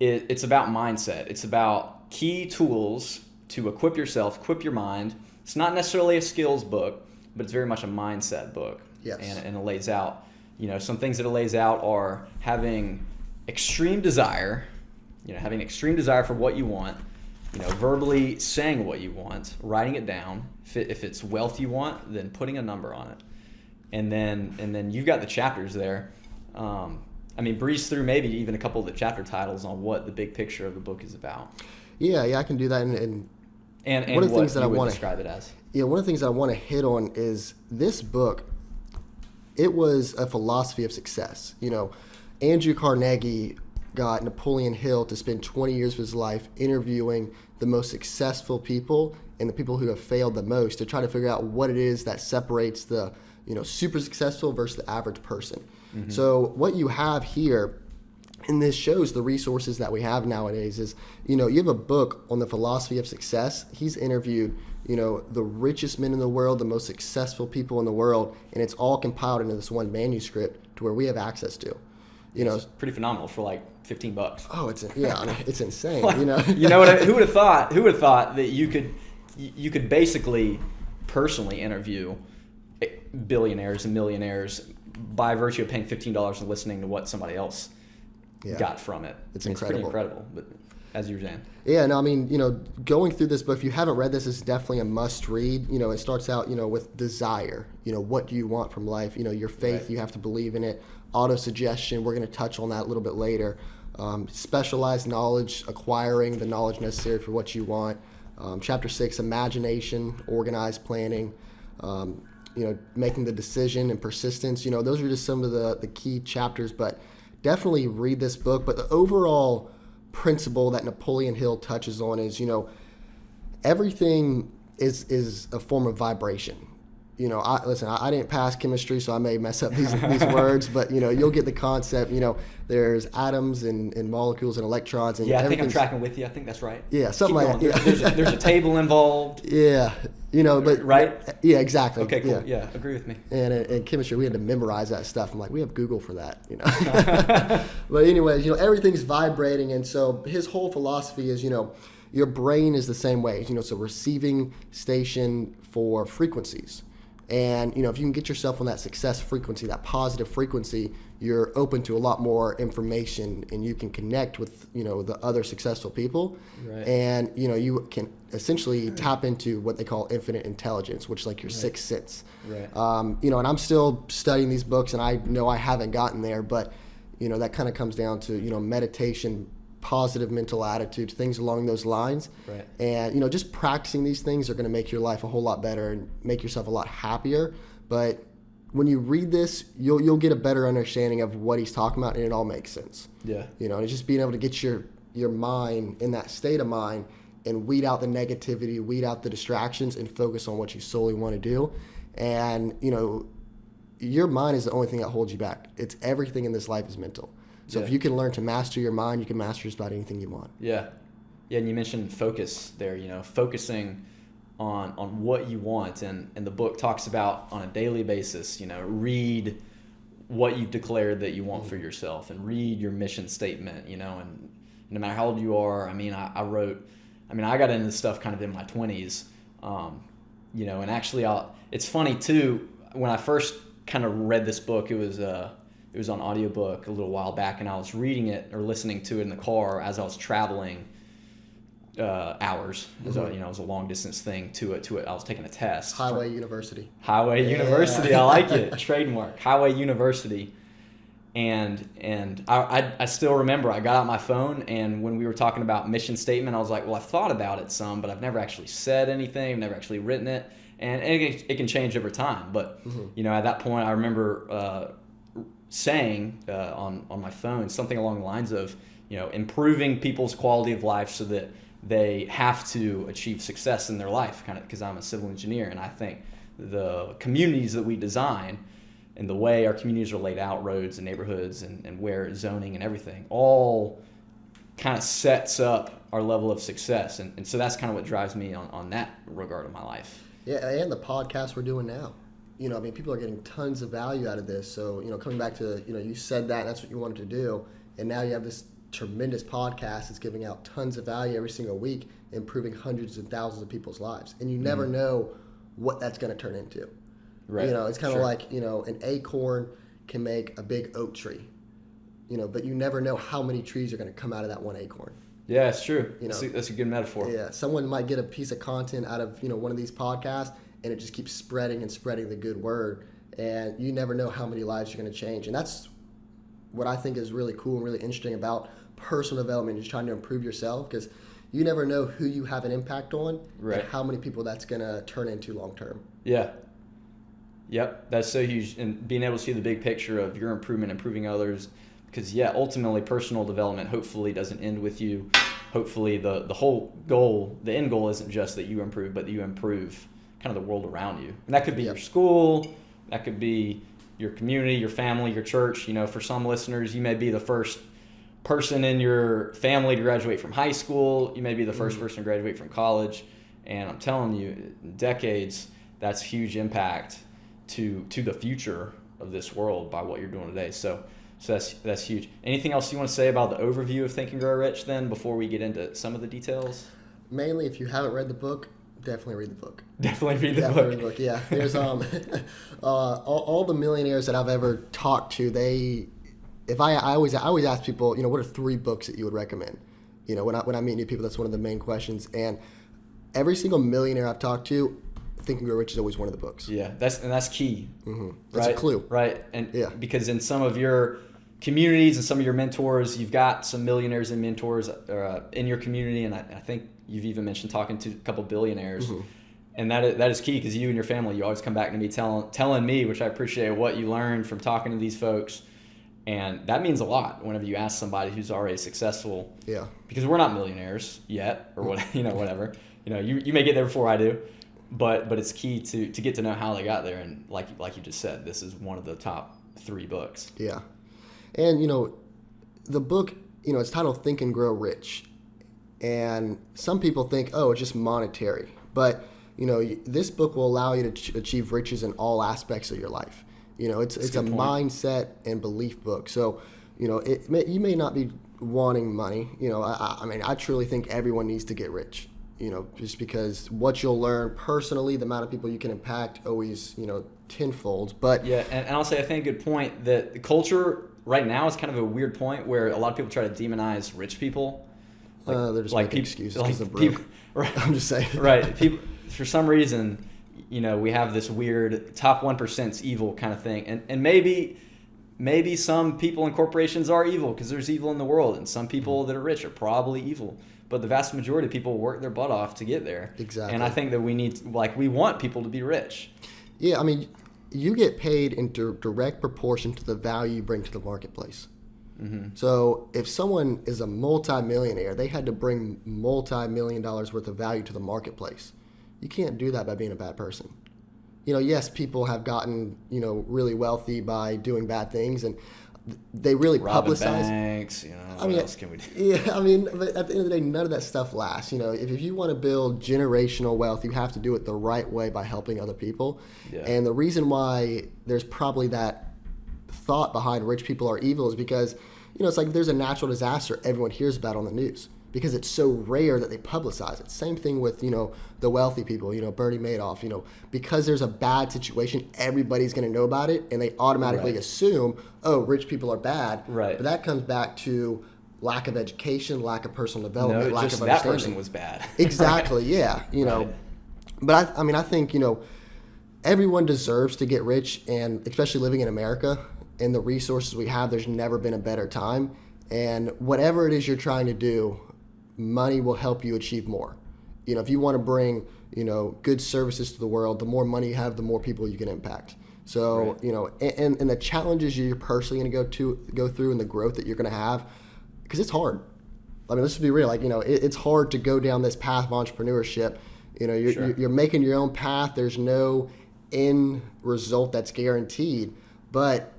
it's about mindset. It's about key tools to equip yourself, equip your mind. It's not necessarily a skills book, but it's very much a mindset book. Yes. And it lays out, some things that it lays out are having extreme desire, having extreme desire for what you want, verbally saying what you want, writing it down. If it's wealth you want, then putting a number on it. And then you've got the chapters there. Breeze through maybe even a couple of the chapter titles on what the big picture of the book is about. Yeah, I can do that. And one of the things that I want to describe it as. Yeah, one of the things that I want to hit on is this book. It was a philosophy of success. Andrew Carnegie got Napoleon Hill to spend 20 years of his life interviewing the most successful people and the people who have failed the most to try to figure out what it is that separates the super successful versus the average person. Mm-hmm. So what you have here, and this shows the resources that we have nowadays, is, you have a book on the philosophy of success. He's interviewed, the richest men in the world, the most successful people in the world, and it's all compiled into this one manuscript to where we have access to. It's pretty phenomenal for like $15. Oh, it's insane. Who would have thought that you could basically personally interview billionaires and millionaires by virtue of paying $15 and listening to what somebody else got from it. It's incredible. It's pretty incredible, but as you were saying. Yeah, no, going through this book, if you haven't read this, it's definitely a must read. It starts out, with desire. What do you want from life? Your faith, right. You have to believe in it. Auto-suggestion, we're going to touch on that a little bit later. Specialized knowledge, acquiring the knowledge necessary for what you want. Chapter 6, imagination, organized planning, making the decision and persistence. Those are just some of the key chapters, but definitely read this book. But the overall principle that Napoleon Hill touches on is, everything is a form of vibration. I didn't pass chemistry, so I may mess up these words, but you'll get the concept. There's atoms and molecules and electrons, and I think I'm tracking with you. I think that's right. Yeah, something like that. Yeah. There's a table involved. Yeah, but right. Yeah, exactly. Okay, cool. Yeah, agree with me. And in chemistry, we had to memorize that stuff. I'm like, we have Google for that. But anyways, everything's vibrating, and so his whole philosophy is, your brain is the same way. It's a receiving station for frequencies. And, if you can get yourself on that success frequency, that positive frequency, you're open to a lot more information, and you can connect with, the other successful people. Right. And, you can essentially tap into what they call infinite intelligence, which is like your sixth sense. Right. And I'm still studying these books, and I know I haven't gotten there, but, that kind of comes down to, meditation, positive mental attitude, things along those lines. Right. And, just practicing these things are going to make your life a whole lot better and make yourself a lot happier. But when you read this, you'll get a better understanding of what he's talking about, and it all makes sense. Yeah. And it's just being able to get your mind in that state of mind and weed out the negativity, weed out the distractions, and focus on what you solely want to do. And, your mind is the only thing that holds you back. It's everything in this life is mental. So if you can learn to master your mind, you can master just about anything you want. Yeah. Yeah, and you mentioned focus there, focusing on what you want. And the book talks about on a daily basis, read what you've declared that you want for yourself, and read your mission statement, and no matter how old you are. I got into this stuff kind of in my 20s, and actually it's funny too, when I first kind of read this book, it was on audiobook a little while back, and I was reading it or listening to it in the car as I was traveling hours. It was a long distance thing to it. I was taking a test. Highway University. I like it. Trademark. Highway University. And I still remember I got out my phone, and when we were talking about mission statement, I was like, well, I've thought about it some, but I've never actually said anything. I've never actually written it. And it can change over time. But, at that point, I remember saying on my phone something along the lines of, improving people's quality of life so that they have to achieve success in their life, kind of, because I'm a civil engineer. And I think the communities that we design and the way our communities are laid out, roads and neighborhoods and where zoning and everything, all kind of sets up our level of success. And so that's kind of what drives me on that regard of my life. Yeah, and the podcast we're doing now. People are getting tons of value out of this. So, coming back to, you said that and that's what you wanted to do. And now you have this tremendous podcast that's giving out tons of value every single week, improving hundreds and thousands of people's lives. And you never know what that's going to turn into. Right. It's kind of like, an acorn can make a big oak tree, but you never know how many trees are going to come out of that one acorn. Yeah, it's true. That's a good metaphor. Yeah, someone might get a piece of content out of, one of these podcasts, and it just keeps spreading and spreading the good word. And you never know how many lives you're going to change. And that's what I think is really cool and really interesting about personal development, is trying to improve yourself, because you never know who you have an impact on, right, and how many people that's going to turn into long term. Yeah. Yep, that's so huge. And being able to see the big picture of your improvement, improving others. Because, ultimately personal development hopefully doesn't end with you. Hopefully the whole goal, the end goal isn't just that you improve, but that you improve kind of the world around you. And that could be your school, that could be your community, your family, your church. For some listeners, you may be the first person in your family to graduate from high school. You may be the first person to graduate from college. And I'm telling you, in decades, that's huge impact to the future of this world by what you're doing today. So that's huge. Anything else you want to say about the overview of Think and Grow Rich then before we get into some of the details? Mainly, if you haven't read the book, definitely read the book. Definitely read the definitely book. Read the book. Yeah. There's all the millionaires that I've ever talked to, I always ask people, what are 3 books that you would recommend? When I meet new people, that's one of the main questions. And every single millionaire I've talked to, Think and Grow Rich is always one of the books. Yeah, that's key. Mm-hmm. That's a clue. Right. And because in some of your communities and some of your mentors, you've got some millionaires and mentors in your community, and I think you've even mentioned talking to a couple billionaires. Mm-hmm. And that is key, because you and your family, you always come back to me telling me, which I appreciate, what you learned from talking to these folks. And that means a lot whenever you ask somebody who's already successful. Yeah. Because we're not millionaires yet, or what, whatever. You may get there before I do. But it's key to get to know how they got there. And like you just said, this is one of the top 3 books. Yeah. And, the book, it's titled Think and Grow Rich. And some people think, it's just monetary. But, this book will allow you to achieve riches in all aspects of your life. It's a mindset and belief book. So, you may not be wanting money. I truly think everyone needs to get rich. just because what you'll learn personally, the amount of people you can impact, always, tenfold. But yeah, and I'll say I think a good point that the culture right now is kind of a weird point where a lot of people try to demonize rich people. They're just making excuses because they're broke. People, right, I'm just saying. Right. People, for some reason, we have this weird top 1%'s evil kind of thing. And maybe some people and corporations are evil because there's evil in the world, and some people that are rich are probably evil. But the vast majority of people work their butt off to get there. Exactly. And I think that we want people to be rich. Yeah, I mean, you get paid in direct proportion to the value you bring to the marketplace. Mm-hmm. So if someone is a multi-millionaire, they had to bring multi-million dollars worth of value to the marketplace. You can't do that by being a bad person. Yes, people have gotten, really wealthy by doing bad things, and they really Robbing publicize banks, what else can we do? Yeah, but at the end of the day, none of that stuff lasts. If you want to build generational wealth, you have to do it the right way by helping other people. Yeah. And the reason why there's probably that thought behind rich people are evil is because, it's like if there's a natural disaster, everyone hears about it on the news because it's so rare that they publicize it. Same thing with, the wealthy people, Bernie Madoff, because there's a bad situation, everybody's going to know about it, and they automatically assume, oh, rich people are bad. Right. But that comes back to lack of education, lack of personal development, lack of understanding. That person was bad. Exactly, yeah. But I think, everyone deserves to get rich, and especially living in America and the resources we have, there's never been a better time. And whatever it is you're trying to do, money will help you achieve more. If you want to bring, good services to the world, the more money you have, the more people you can impact. So, and the challenges you're personally going to go through and the growth that you're going to have, because it's hard. Let's just be real. It's hard to go down this path of entrepreneurship. You're making your own path. There's no end result that's guaranteed, but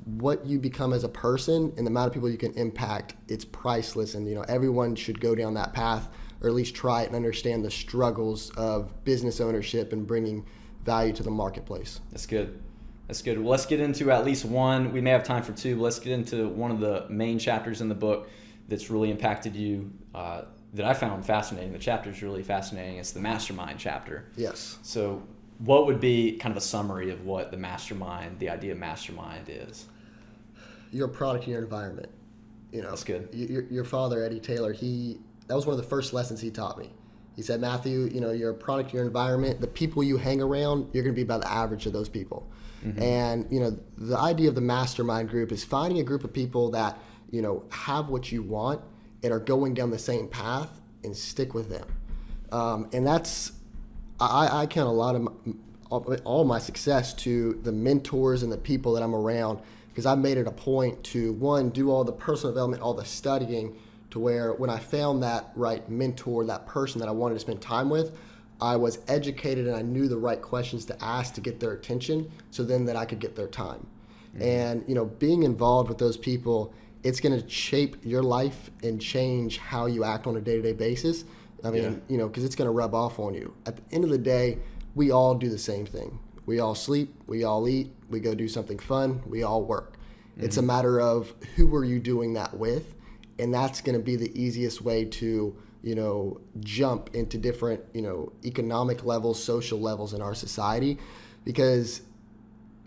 what you become as a person and the amount of people you can impact, it's priceless. And everyone should go down that path, or at least try it and understand the struggles of business ownership and bringing value to the marketplace. That's good. Well, let's get into at least one. We may have time for two, but let's get into one of the main chapters in the book that's really impacted you, that I found fascinating. The chapter is really fascinating. It's the Mastermind chapter. Yes. So what would be kind of a summary of what the idea of Mastermind is? You're a product of your environment. That's good. Your father, Eddie Taylor, that was one of the first lessons he taught me. He said, Matthew, you're a product of your environment. The people you hang around, you're going to be about the average of those people. Mm-hmm. And, the idea of the Mastermind group is finding a group of people that, have what you want and are going down the same path, and stick with them. And that's, I count a lot of all my success to the mentors and the people that I'm around, because I made it a point to, one, do all the personal development, all the studying, to where when I found that right mentor, that person that I wanted to spend time with, I was educated and I knew the right questions to ask to get their attention, so then that I could get their time. Mm-hmm. And, being involved with those people, it's going to shape your life and change how you act on a day-to-day basis. Because it's going to rub off on you. At the end of the day, we all do the same thing. We all sleep, we all eat, we go do something fun, we all work. Mm-hmm. It's a matter of who are you doing that with, and that's going to be the easiest way to, jump into different, economic levels, social levels in our society. Because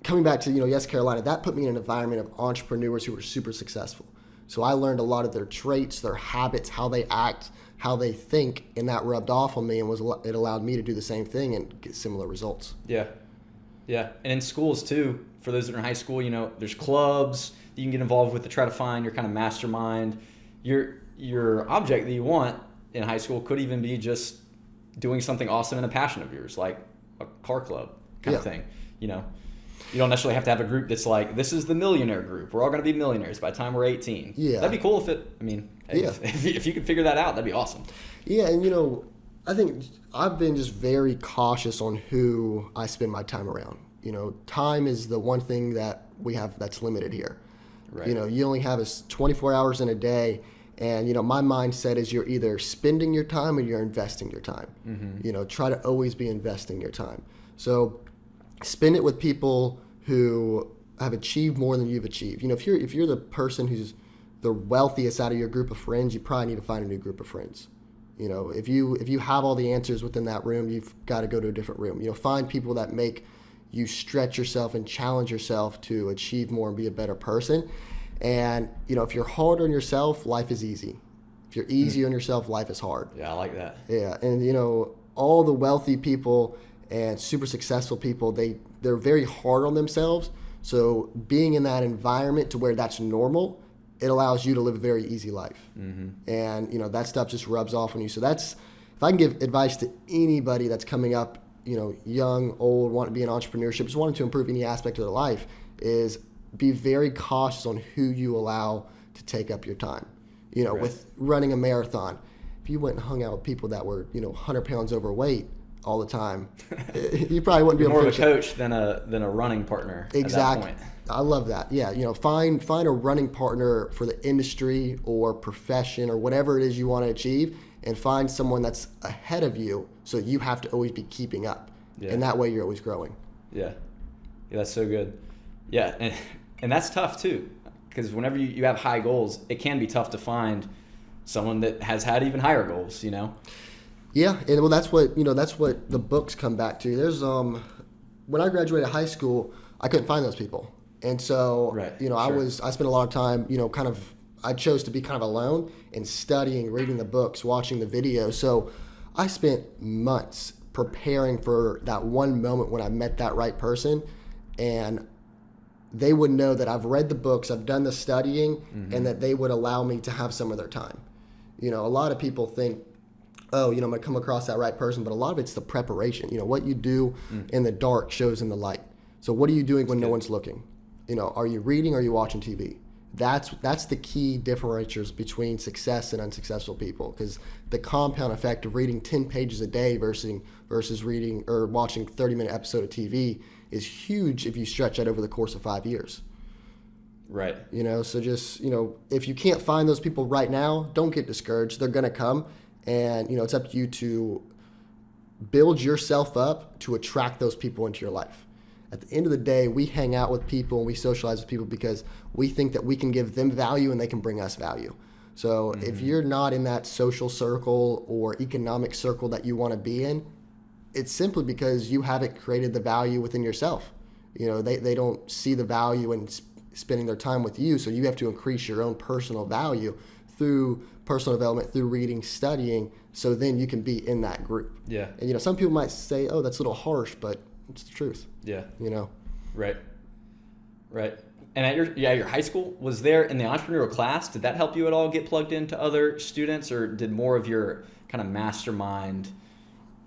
coming back to, YESCarolina, that put me in an environment of entrepreneurs who were super successful. So I learned a lot of their traits, their habits, how they act, how they think, and that rubbed off on me, and it allowed me to do the same thing and get similar results. Yeah. And in schools too, for those that are in high school, there's clubs that you can get involved with to try to find your kind of mastermind. Your object that you want in high school could even be just doing something awesome and a passion of yours, like a car club kind of thing. You don't necessarily have to have a group that's like, this is the millionaire group. We're all going to be millionaires by the time we're 18. Yeah. That'd be cool if you could figure that out, that'd be awesome. Yeah, and I think I've been just very cautious on who I spend my time around. Time is the one thing that we have that's limited here. Right. You only have 24 hours in a day, and my mindset is you're either spending your time or you're investing your time. Mm-hmm. Try to always be investing your time. So spend it with people who have achieved more than you've achieved. If you're the person who's the wealthiest out of your group of friends, you probably need to find a new group of friends. If you have all the answers within that room, you've got to go to a different room. Find people that make you stretch yourself and challenge yourself to achieve more and be a better person. And, if you're hard on yourself, life is easy. If you're easy on yourself, life is hard. Yeah, I like that. Yeah. And, all the wealthy people and super successful people, they're very hard on themselves. So being in that environment to where that's normal, it allows you to live a very easy life. Mm-hmm. And, that stuff just rubs off on you. So if I can give advice to anybody that's coming up, young, old, want to be in entrepreneurship, just wanting to improve any aspect of their life, is be very cautious on who you allow to take up your time. Right. With running a marathon, if you went and hung out with people that were, 100 pounds overweight all the time, you probably wouldn't be able to finish. More of a coach than a running partner. Exactly. At that point. I love that. Yeah, find a running partner for the industry or profession or whatever it is you want to achieve, and find someone that's ahead of you, so you have to always be keeping up. Yeah. And that way you're always growing. Yeah, that's so good. Yeah, and that's tough too, because whenever you have high goals, it can be tough to find someone that has had even higher goals. Yeah, and well, that's what the books come back to. There's when I graduated high school, I couldn't find those people, and so right. I spent a lot of time, I chose to be kind of alone and studying, reading the books, watching the videos. So I spent months preparing for that one moment when I met that right person, and they would know that I've read the books, I've done the studying, mm-hmm. and that they would allow me to have some of their time. A lot of people think, oh, I'm going to come across that right person, but a lot of it's the preparation. What you do in the dark shows in the light. So what are you doing when no one's looking? Are you reading or are you watching TV? That's the key differentiators between success and unsuccessful people, because the compound effect of reading 10 pages a day versus reading or watching 30-minute episode of TV is huge if you stretch that over the course of 5 years. Right. So just, if you can't find those people right now, don't get discouraged. They're going to come, and, it's up to you to build yourself up to attract those people into your life. At the end of the day, we hang out with people and we socialize with people because we think that we can give them value and they can bring us value. So mm-hmm. if you're not in that social circle or economic circle that you want to be in, it's simply because you haven't created the value within yourself. They don't see the value in spending their time with you, so you have to increase your own personal value through personal development, through reading, studying, so then you can be in that group. Yeah. And, some people might say, oh, that's a little harsh, but it's the truth. Yeah. Right. And at your high school, was there in the entrepreneurial class, did that help you at all get plugged into other students, or did more of your kind of mastermind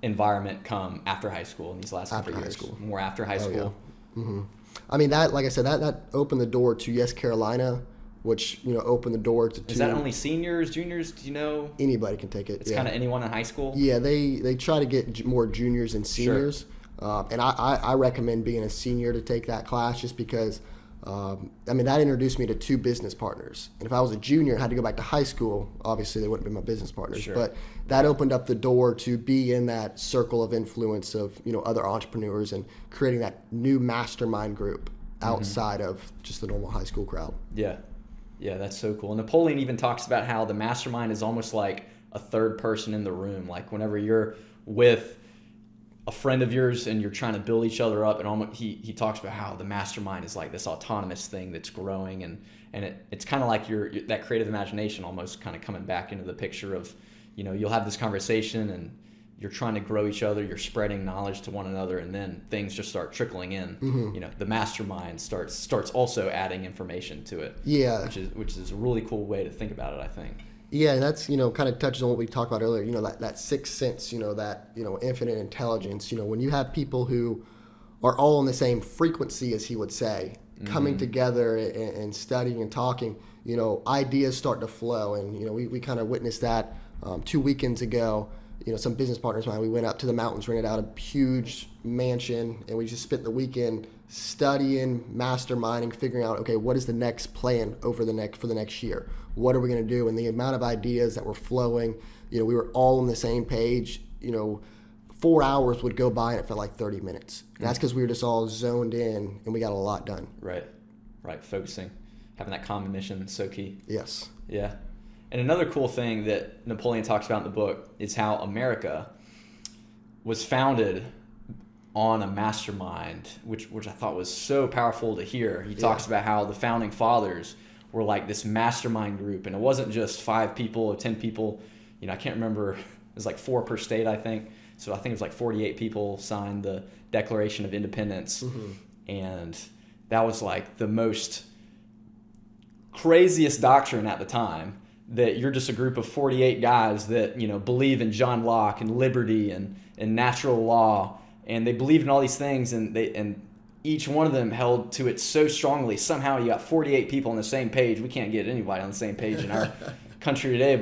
environment come after high school in these last couple of years? After high school. More after high school? Yeah. Mm-hmm. I mean, that, like I said, that opened the door to YESCarolinas, which, opened the door to... Is that only seniors, juniors, do you know? Anybody can take it. It's kind of anyone in high school? Yeah, they try to get more juniors and seniors. Sure. And I recommend being a senior to take that class, just because, that introduced me to two business partners. And if I was a junior and had to go back to high school, obviously they wouldn't be my business partners. Sure. But that opened up the door to be in that circle of influence of, other entrepreneurs, and creating that new mastermind group outside mm-hmm. of just the normal high school crowd. Yeah. Yeah, that's so cool. And Napoleon even talks about how the mastermind is almost like a third person in the room. Like whenever you're with a friend of yours and you're trying to build each other up, and he talks about how the mastermind is like this autonomous thing that's growing, and it's kind of like your that creative imagination almost kind of coming back into the picture of, you'll have this conversation and you're trying to grow each other, you're spreading knowledge to one another, and then things just start trickling in. Mm-hmm. The mastermind starts also adding information to it. Yeah. Which is a really cool way to think about it, I think. Yeah, and that's, kind of touches on what we talked about earlier, that sixth sense, that, infinite intelligence. When you have people who are all on the same frequency, as he would say, mm-hmm. coming together and studying and talking, ideas start to flow. And, we kind of witnessed that 2 weekends ago. Some business partners of mine, we went up to the mountains, rented out a huge mansion, and we just spent the weekend studying, masterminding, figuring out, okay, what is the next plan for the next year? What are we going to do? And the amount of ideas that were flowing, we were all on the same page. 4 hours would go by and it felt like 30 minutes. And that's because we were just all zoned in and we got a lot done. Right. Focusing, having that common mission is so key. Yes. Yeah. And another cool thing that Napoleon talks about in the book is how America was founded on a mastermind, which I thought was so powerful to hear. He talks about how the founding fathers were like this mastermind group, and it wasn't just 5 people or 10 people. I can't remember. It was like 4 per state, I think. So I think it was like 48 people signed the Declaration of Independence, and that was like the most craziest doctrine at the time. That you're just a group of 48 guys that believe in John Locke and liberty and natural law. And they believed in all these things, and each one of them held to it so strongly. Somehow you got 48 people on the same page. We can't get anybody on the same page in our country today.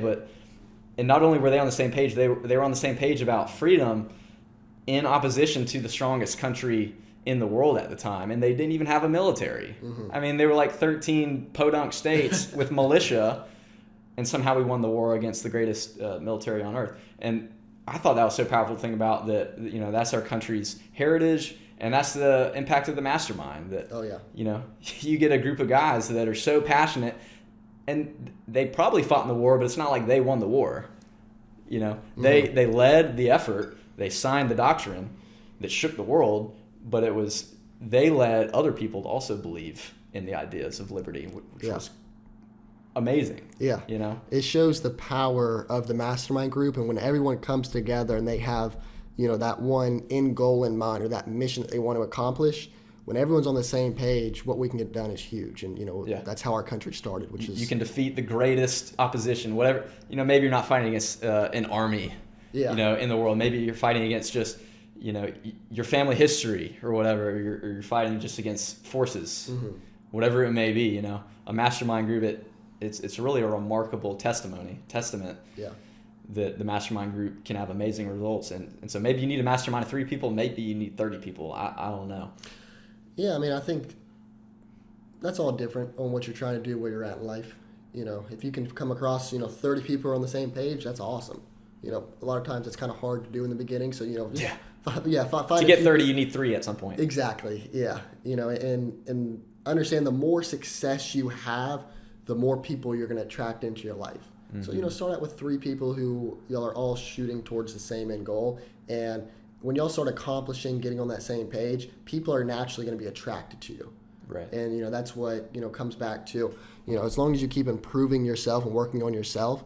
And not only were they on the same page, they were on the same page about freedom in opposition to the strongest country in the world at the time. And they didn't even have a military. I mean, they were like 13 podunk states with militia, and somehow we won the war against the greatest military on earth. And I thought that was so powerful to think about that, that's our country's heritage, and that's the impact of the mastermind. That, you get a group of guys that are so passionate, and they probably fought in the war, but it's not like they won the war. They led the effort, they signed the doctrine that shook the world, but they led other people to also believe in the ideas of liberty, which was amazing. Yeah. It shows the power of the mastermind group, and when everyone comes together and they have, that one end goal in mind, or that mission that they want to accomplish, when everyone's on the same page, what we can get done is huge. And, that's how our country started, which is... You can defeat the greatest opposition, whatever. Maybe you're not fighting against an army, in the world. Maybe you're fighting against just, your family history or whatever, or you're fighting just against forces, whatever it may be, A mastermind group, it's really a remarkable testament that the mastermind group can have amazing results. And so maybe you need a mastermind of 3 people, maybe you need 30 people. I don't know. Yeah, I mean, I think that's all different on what you're trying to do, where you're at in life. If you can come across, 30 people on the same page, that's awesome. A lot of times it's kind of hard to do in the beginning. So, find to get 30, you need 3 at some point. Exactly. Yeah. And understand the more success you have, the more people you're going to attract into your life. So, start out with 3 people who y'all are all shooting towards the same end goal. And when y'all start accomplishing, getting on that same page, people are naturally going to be attracted to you. Right. And, that's what, comes back to, as long as you keep improving yourself and working on yourself,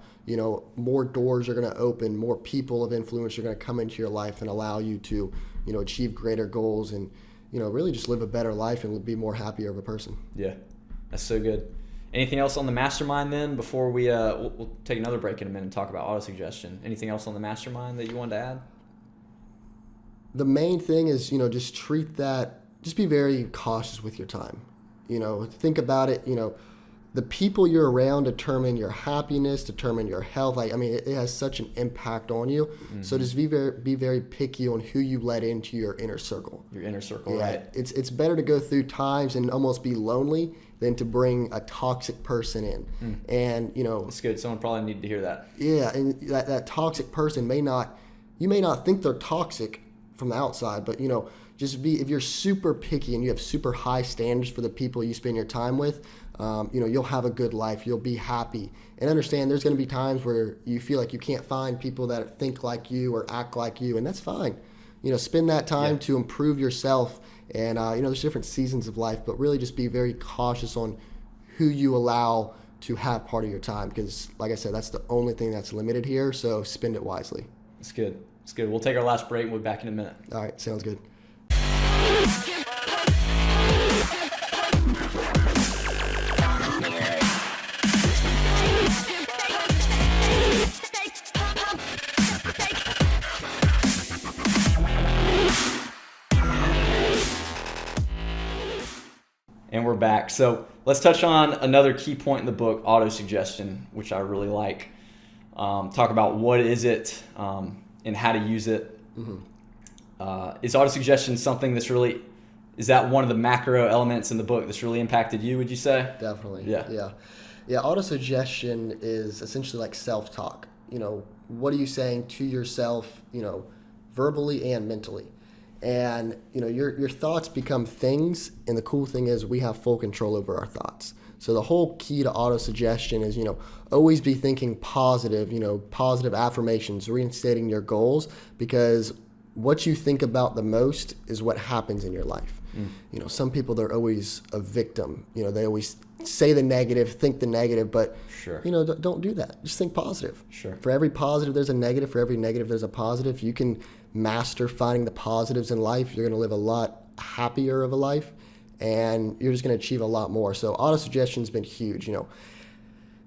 more doors are going to open, more people of influence are going to come into your life and allow you to, achieve greater goals and, really just live a better life and be more happier of a person. Yeah, that's so good. Anything else on the mastermind then before we'll take another break in a minute and talk about auto-suggestion? Anything else on the mastermind that you wanted to add? The main thing is, just just be very cautious with your time. Think about it, the people you're around determine your happiness, determine your health. It has such an impact on you. So just be very picky on who you let into your inner circle. Your inner circle, right. It's better to go through times and almost be lonely than to bring a toxic person in. And, That's good. Someone probably needed to hear that. Yeah, and that toxic person you may not think they're toxic from the outside, but, if you're super picky and you have super high standards for the people you spend your time with, you'll have a good life. You'll be happy. And understand there's going to be times where you feel like you can't find people that think like you or act like you, and that's fine. Spend that time to improve yourself. And, there's different seasons of life, but really just be very cautious on who you allow to have part of your time because, like I said, that's the only thing that's limited here, so spend it wisely. It's good. We'll take our last break and we'll be back in a minute. All right, sounds good. And we're back. So let's touch on another key point in the book, auto-suggestion, which I really like. Talk about what is it and how to use it. Is auto-suggestion something that's really, is that one of the macro elements in the book that's really impacted you, would you say? Definitely. Yeah. Auto-suggestion is essentially like self-talk. What are you saying to yourself, verbally and mentally? And, your thoughts become things. And the cool thing is we have full control over our thoughts. So the whole key to auto-suggestion is, always be thinking positive, positive affirmations, reinstating your goals, because what you think about the most is what happens in your life. Some people, they're always a victim. They always say the negative, think the negative, but Sure. Don't do that. Just think positive. Sure. For every positive, there's a negative. For every negative, there's a positive. You can master finding the positives in life. You're going to live a lot happier of a life, and you're just going to achieve a lot more. So auto-suggestion has been huge. At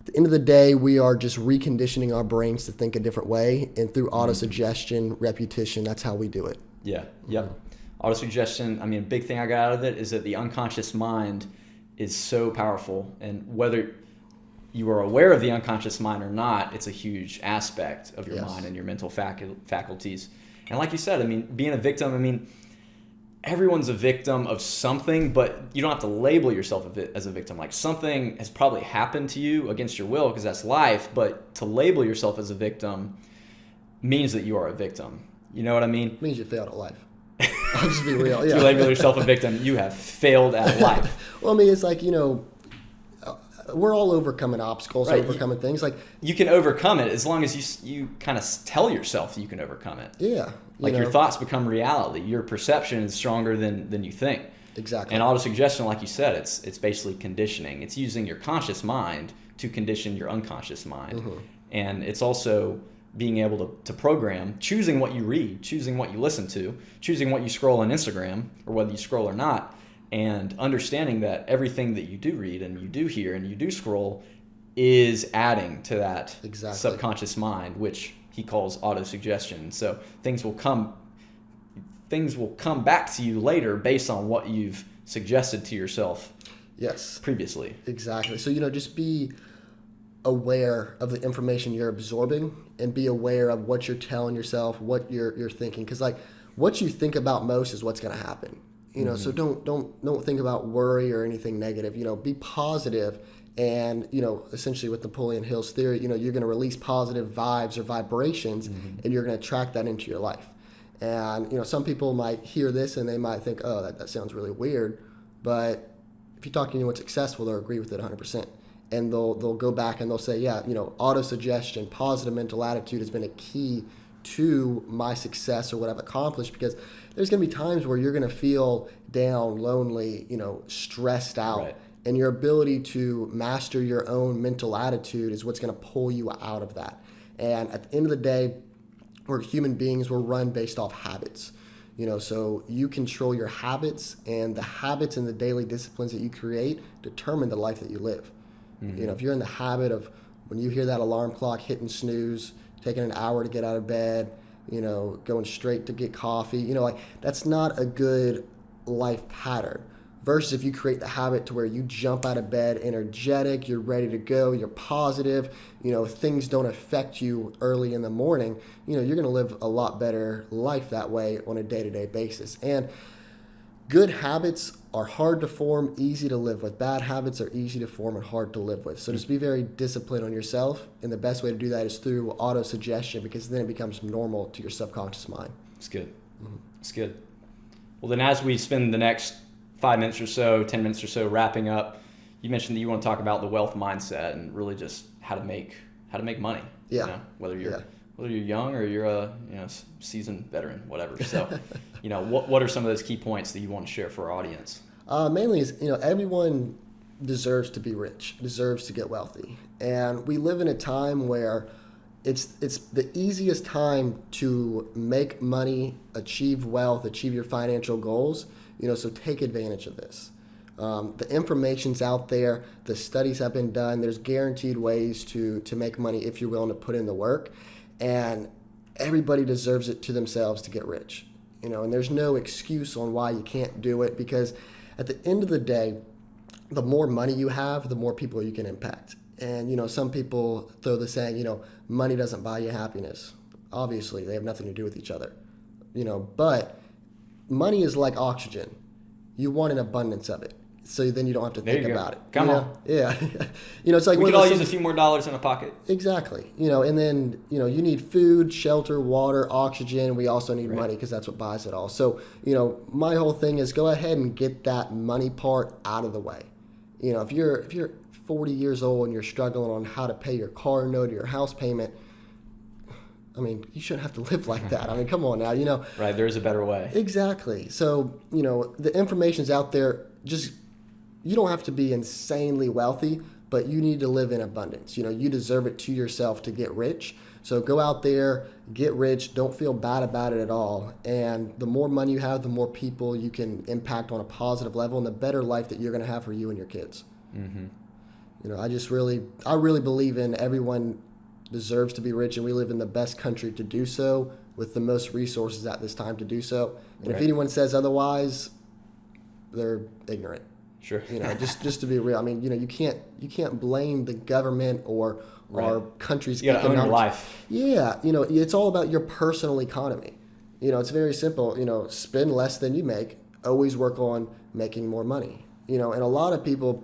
the end of the day, we are just reconditioning our brains to think a different way, and through auto-suggestion, repetition, that's how we do it. Yeah. Yep. Auto-suggestion, a big thing I got out of it is that the unconscious mind is so powerful, and whether you are aware of the unconscious mind or not, it's a huge aspect of your mind and your mental faculties. And like you said, being a victim, everyone's a victim of something, but you don't have to label yourself as a victim. Like, something has probably happened to you against your will, because that's life, but to label yourself as a victim means that you are a victim. You know what I mean? It means you failed at life. I'll just be real. Yeah. If you label yourself a victim, you have failed at life. Well, it's like, we're all overcoming obstacles, right. Overcoming things. Like, you can overcome it as long as you kind of tell yourself that you can overcome it. Yeah. Your thoughts become reality. Your perception is stronger than you think. Exactly. And auto-suggestion, like you said, it's basically conditioning. It's using your conscious mind to condition your unconscious mind. Mm-hmm. And it's also being able to program, choosing what you read, choosing what you listen to, choosing what you scroll on Instagram, or whether you scroll or not, and understanding that everything that you do read and you do hear and you do scroll is adding to that subconscious mind, which he calls auto-suggestion. So things will come back to you later based on what you've suggested to yourself previously. Exactly. So, just be aware of the information you're absorbing, and be aware of what you're telling yourself, what you're thinking. Because, what you think about most is what's going to happen. So don't think about worry or anything negative. Be positive, and essentially with Napoleon Hill's theory, you're going to release positive vibes or vibrations, and you're going to attract that into your life. And some people might hear this and they might think, oh, that sounds really weird, but if you talk to anyone successful, they'll agree with it 100%. And they'll go back and they'll say, yeah, auto-suggestion, positive mental attitude has been a key to my success or what I've accomplished, because there's going to be times where you're going to feel down, lonely, stressed out. Right. And your ability to master your own mental attitude is what's going to pull you out of that. And at the end of the day, we're human beings. We're run based off habits. So you control your habits, and the habits and the daily disciplines that you create determine the life that you live. Mm-hmm. If you're in the habit of, when you hear that alarm clock hitting snooze, taking an hour to get out of bed, going straight to get coffee, that's not a good life pattern. Versus if you create the habit to where you jump out of bed energetic, you're ready to go, you're positive, things don't affect you early in the morning, you're going to live a lot better life that way on a day-to-day basis. And good habits are hard to form, easy to live with. Bad habits are easy to form and hard to live with. So just be very disciplined on yourself, and the best way to do that is through auto-suggestion, because then it becomes normal to your subconscious mind. It's good. Mm-hmm. It's good. Well, then as we spend the next 5 minutes or so, 10 minutes or so wrapping up, you mentioned that you want to talk about the wealth mindset and really just how to make money. Yeah. Whether you're young or you're a seasoned veteran, whatever. So, what are some of those key points that you want to share for our audience? Mainly is, everyone deserves to be rich, deserves to get wealthy. And we live in a time where it's the easiest time to make money, achieve wealth, achieve your financial goals. So take advantage of this. The information's out there. The studies have been done. There's guaranteed ways to make money if you're willing to put in the work. And everybody deserves it to themselves to get rich. And there's no excuse on why you can't do it, because at the end of the day, the more money you have, the more people you can impact. And, some people throw the saying, money doesn't buy you happiness. Obviously, they have nothing to do with each other. But money is like oxygen. You want an abundance of it, so then you don't have to think about it. Come on. Yeah. It's like we could all use a few more dollars in a pocket. Exactly. And then, you need food, shelter, water, oxygen. We also need money, because that's what buys it all. So, my whole thing is go ahead and get that money part out of the way. If you're 40 years old and you're struggling on how to pay your car note or your house payment, you shouldn't have to live like that. Come on now, Right, there's a better way. Exactly. So, the information's out there. Just, you don't have to be insanely wealthy, but you need to live in abundance. You deserve it to yourself to get rich. So go out there, get rich, don't feel bad about it at all. And the more money you have, the more people you can impact on a positive level and the better life that you're going to have for you and your kids. Mm-hmm. I really believe in everyone deserves to be rich, and we live in the best country to do so with the most resources at this time to do so. And if anyone says otherwise, they're ignorant. Sure. Just to be real. You can't blame the government or our country's economics. You gotta own your life. Yeah. It's all about your personal economy. It's very simple. Spend less than you make. Always work on making more money. And a lot of people,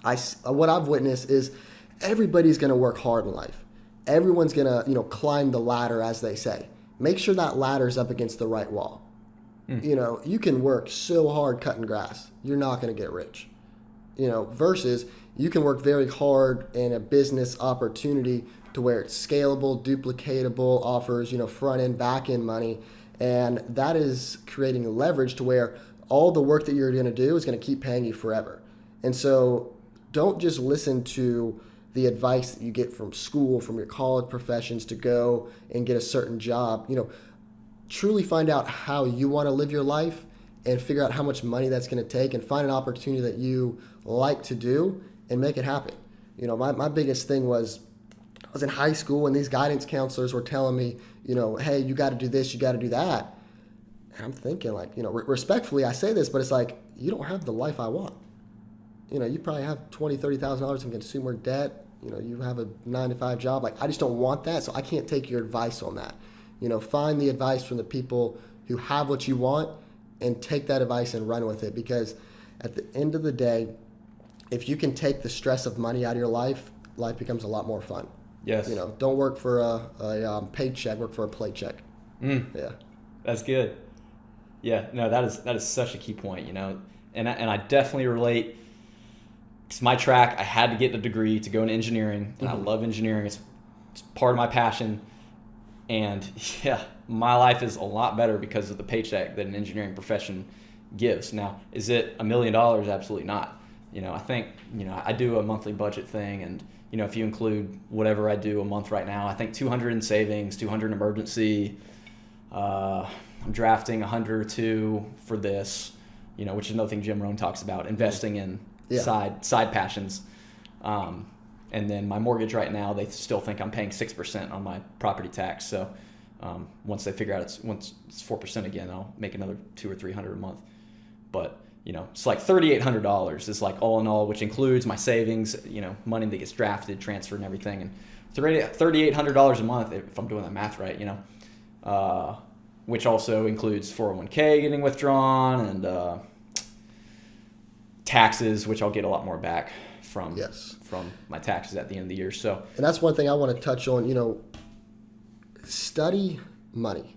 what I've witnessed is everybody's going to work hard in life. Everyone's going to, climb the ladder, as they say. Make sure that ladder's up against the right wall. You can work so hard cutting grass. You're not going to get rich. Versus you can work very hard in a business opportunity to where it's scalable, duplicatable, offers, front end, back end money. And that is creating leverage to where all the work that you're going to do is going to keep paying you forever. And so don't just listen to the advice that you get from school, from your college professions to go and get a certain job. Truly find out how you want to live your life and figure out how much money that's going to take and find an opportunity that you like to do and make it happen. My biggest thing was I was in high school and these guidance counselors were telling me, hey, you got to do this, you got to do that. And I'm thinking respectfully, I say this, but it's like, you don't have the life I want. You probably have $20,000, $30,000 in consumer debt. You have a 9-to-5 job. I just don't want that, so I can't take your advice on that. Find the advice from the people who have what you want and take that advice and run with it. Because at the end of the day, if you can take the stress of money out of your life, life becomes a lot more fun. Yes. Don't work for a paycheck, work for a playcheck. Yeah. That's good. Yeah, no, that is such a key point, and I definitely relate. It's my track. I had to get a degree to go into engineering, and I love engineering. It's part of my passion. And yeah, my life is a lot better because of the paycheck that an engineering profession gives. Now, is it $1 million? Absolutely not. I think, I do a monthly budget thing, and, if you include whatever I do a month right now, I think 200 in savings, 200 in emergency. I'm drafting 100 or 2 for this, which is another thing Jim Rohn talks about, investing in side passions. And then my mortgage right now, they still think I'm paying 6% on my property tax. So once they figure out once it's 4% again, I'll make another $200 or $300 a month. But it's like $3,800 is like all in all, which includes my savings, money that gets drafted, transferred, and everything. And $3,800 a month, if I'm doing that math right, which also includes 401k getting withdrawn and taxes, which I'll get a lot more back from my taxes at the end of the year. So, and that's one thing I want to touch on. Study money.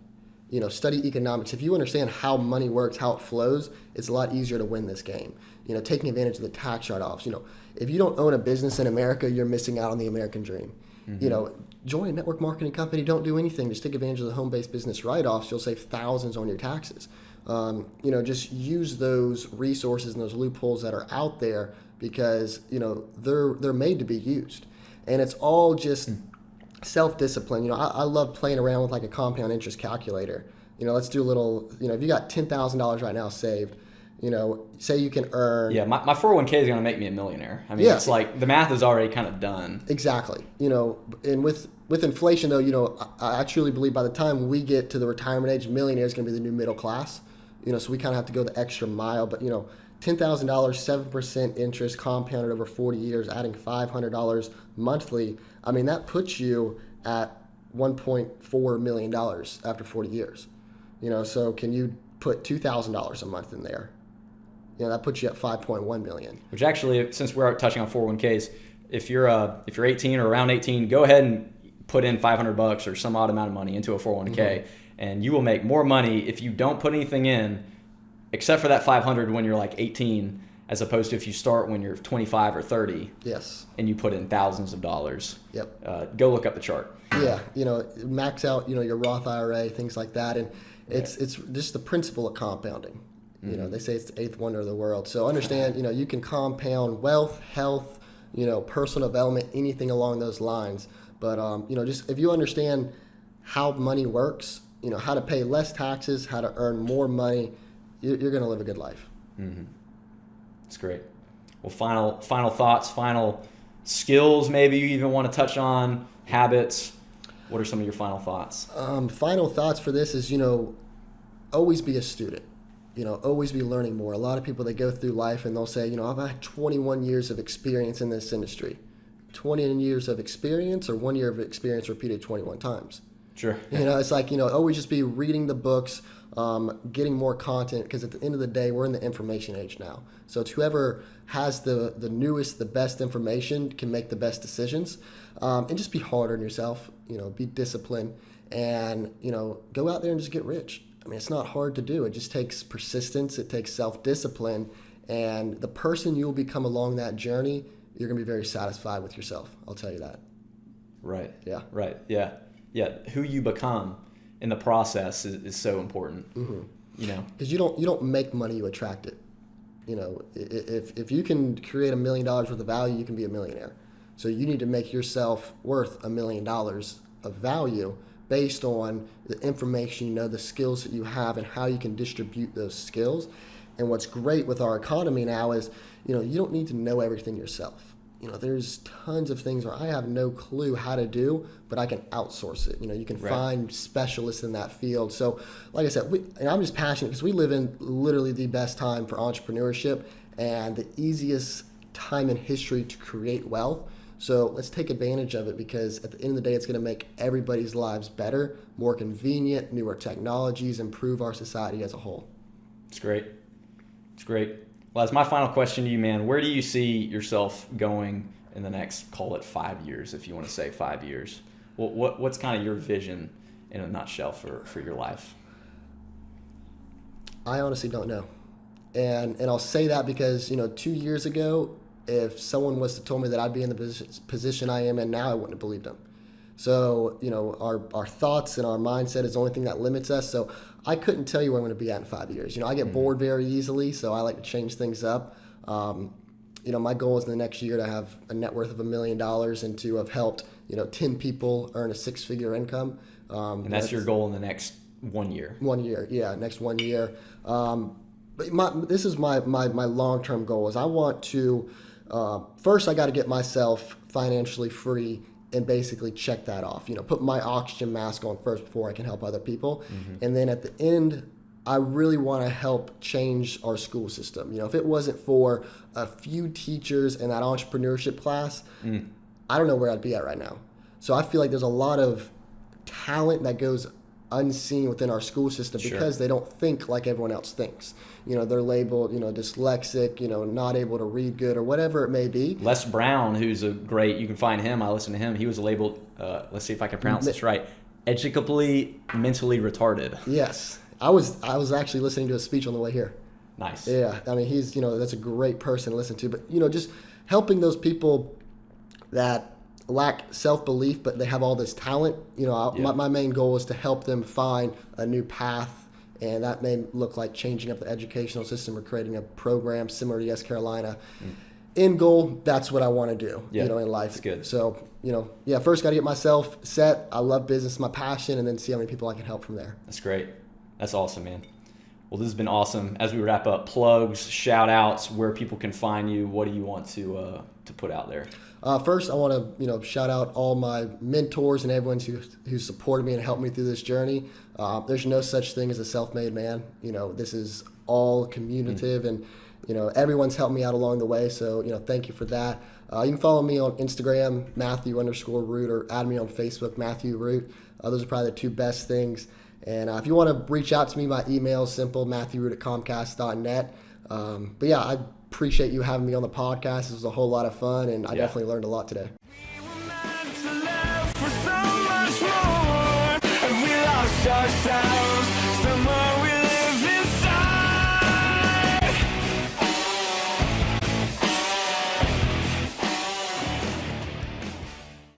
Study economics. If you understand how money works, how it flows, it's a lot easier to win this game. Taking advantage of the tax write-offs. If you don't own a business in America, you're missing out on the American dream. Mm-hmm. Join a network marketing company. Don't do anything. Just take advantage of the home-based business write-offs. You'll save thousands on your taxes. Just use those resources and those loopholes that are out there because they're made to be used, and it's all just self-discipline. I love playing around with like a compound interest calculator. Let's do a little. If you got $10,000 right now saved, say you can earn. Yeah, my 401k is going to make me a millionaire. It's like the math is already kind of done. Exactly. And with inflation though, I truly believe by the time we get to the retirement age, millionaire is going to be the new middle class. So we kind of have to go the extra mile. But $10,000, 7% interest compounded over 40 years, adding $500 monthly. That puts you at $1.4 million after 40 years. So can you put $2,000 a month in there? That puts you at $5.1 million. Which actually, since we're touching on 401ks, if you're 18 or around 18, go ahead and put in $500 or some odd amount of money into a 401k, and you will make more money if you don't put anything in, except for that $500 when you're like 18, as opposed to if you start when you're 25 or 30. Yes. And you put in thousands of dollars. Yep. Go look up the chart. Yeah, max out, your Roth IRA, things like that, and it's just the principle of compounding. They say it's the eighth wonder of the world. So understand, you can compound wealth, health, personal development, anything along those lines. But just if you understand how money works, how to pay less taxes, how to earn more money, you're going to live a good life. Mm-hmm. That's great. Well, final thoughts, final skills, maybe you even want to touch on, habits. What are some of your final thoughts? Final thoughts for this is, always be a student. Always be learning more. A lot of people, they go through life and they'll say, I've had 21 years of experience in this industry. 20 years of experience or 1 year of experience repeated 21 times. Sure. It's like, always just be reading the books, getting more content, because at the end of the day, we're in the information age now. So it's whoever has the newest, the best information can make the best decisions. And just be hard on yourself, be disciplined, and, go out there and just get rich. I mean, it's not hard to do. It just takes persistence. It takes self-discipline. And the person you will become along that journey, you're going to be very satisfied with yourself. I'll tell you that. Right. Yeah. Right. Yeah. Yeah. Who you become in the process is so important. Mm-hmm. Because you don't make money, you attract it. If you can create $1 million worth of value, you can be a millionaire. So you need to make yourself worth $1 million of value based on the information, the skills that you have and how you can distribute those skills. And what's great with our economy now is, you don't need to know everything yourself. There's tons of things where I have no clue how to do, but I can outsource it. You can find specialists in that field. So like I said, and I'm just passionate because we live in literally the best time for entrepreneurship and the easiest time in history to create wealth. So let's take advantage of it, because at the end of the day, it's going to make everybody's lives better, more convenient, newer technologies, improve our society as a whole. It's great. It's great. Well, that's my final question to you, man. Where do you see yourself going in the next, call it 5 years, if you want to say 5 years? What's kind of your vision in a nutshell for your life? I honestly don't know. And I'll say that because, 2 years ago, if someone was to tell me that I'd be in the position I am in now, I wouldn't have believed them. So, our thoughts and our mindset is the only thing that limits us. So I couldn't tell you where I'm going to be at in 5 years. I get bored very easily, so I like to change things up. My goal is in the next year to have a net worth of $1 million and to have helped, 10 people earn a six-figure income. And that's your goal in the next 1 year? 1 year, yeah, next 1 year. But this is my long-term goal is I want to, first I got to get myself financially free and basically check that off. Put my oxygen mask on first before I can help other people. Mm-hmm. And then at the end, I really want to help change our school system. If it wasn't for a few teachers in that entrepreneurship class, I don't know where I'd be at right now. So I feel like there's a lot of talent that goes unseen within our school system because they don't think like everyone else thinks. They're labeled, dyslexic, not able to read good or whatever it may be. Les Brown, who's you can find him, I listen to him, he was labeled, let's see if I can pronounce this right, educably mentally retarded. Yes. I was actually listening to a speech on the way here. Nice. Yeah. I mean, he's, that's a great person to listen to, but, just helping those people that lack self-belief, but they have all this talent. My main goal is to help them find a new path, and that may look like changing up the educational system or creating a program similar to YESCarolinas. End goal, that's what I want to do, in life. That's good. So, first got to get myself set. I love business, my passion, and then see how many people I can help from there. That's great. That's awesome, man. Well, this has been awesome. As we wrap up, plugs, shout outs, where people can find you, what do you want to put out there? First, I want to shout out all my mentors and everyone who supported me and helped me through this journey. There's no such thing as a self-made man. This is all communicative, and everyone's helped me out along the way. So thank you for that. You can follow me on Instagram, Matthew_Root, or add me on Facebook, Matthew Root. Those are probably the two best things. And if you want to reach out to me, my email is simple, matthewroot@comcast.net. But yeah, I appreciate you having me on the podcast. This was a whole lot of fun, and I definitely learned a lot today. We were meant to live for so much more, and we lost ourselves.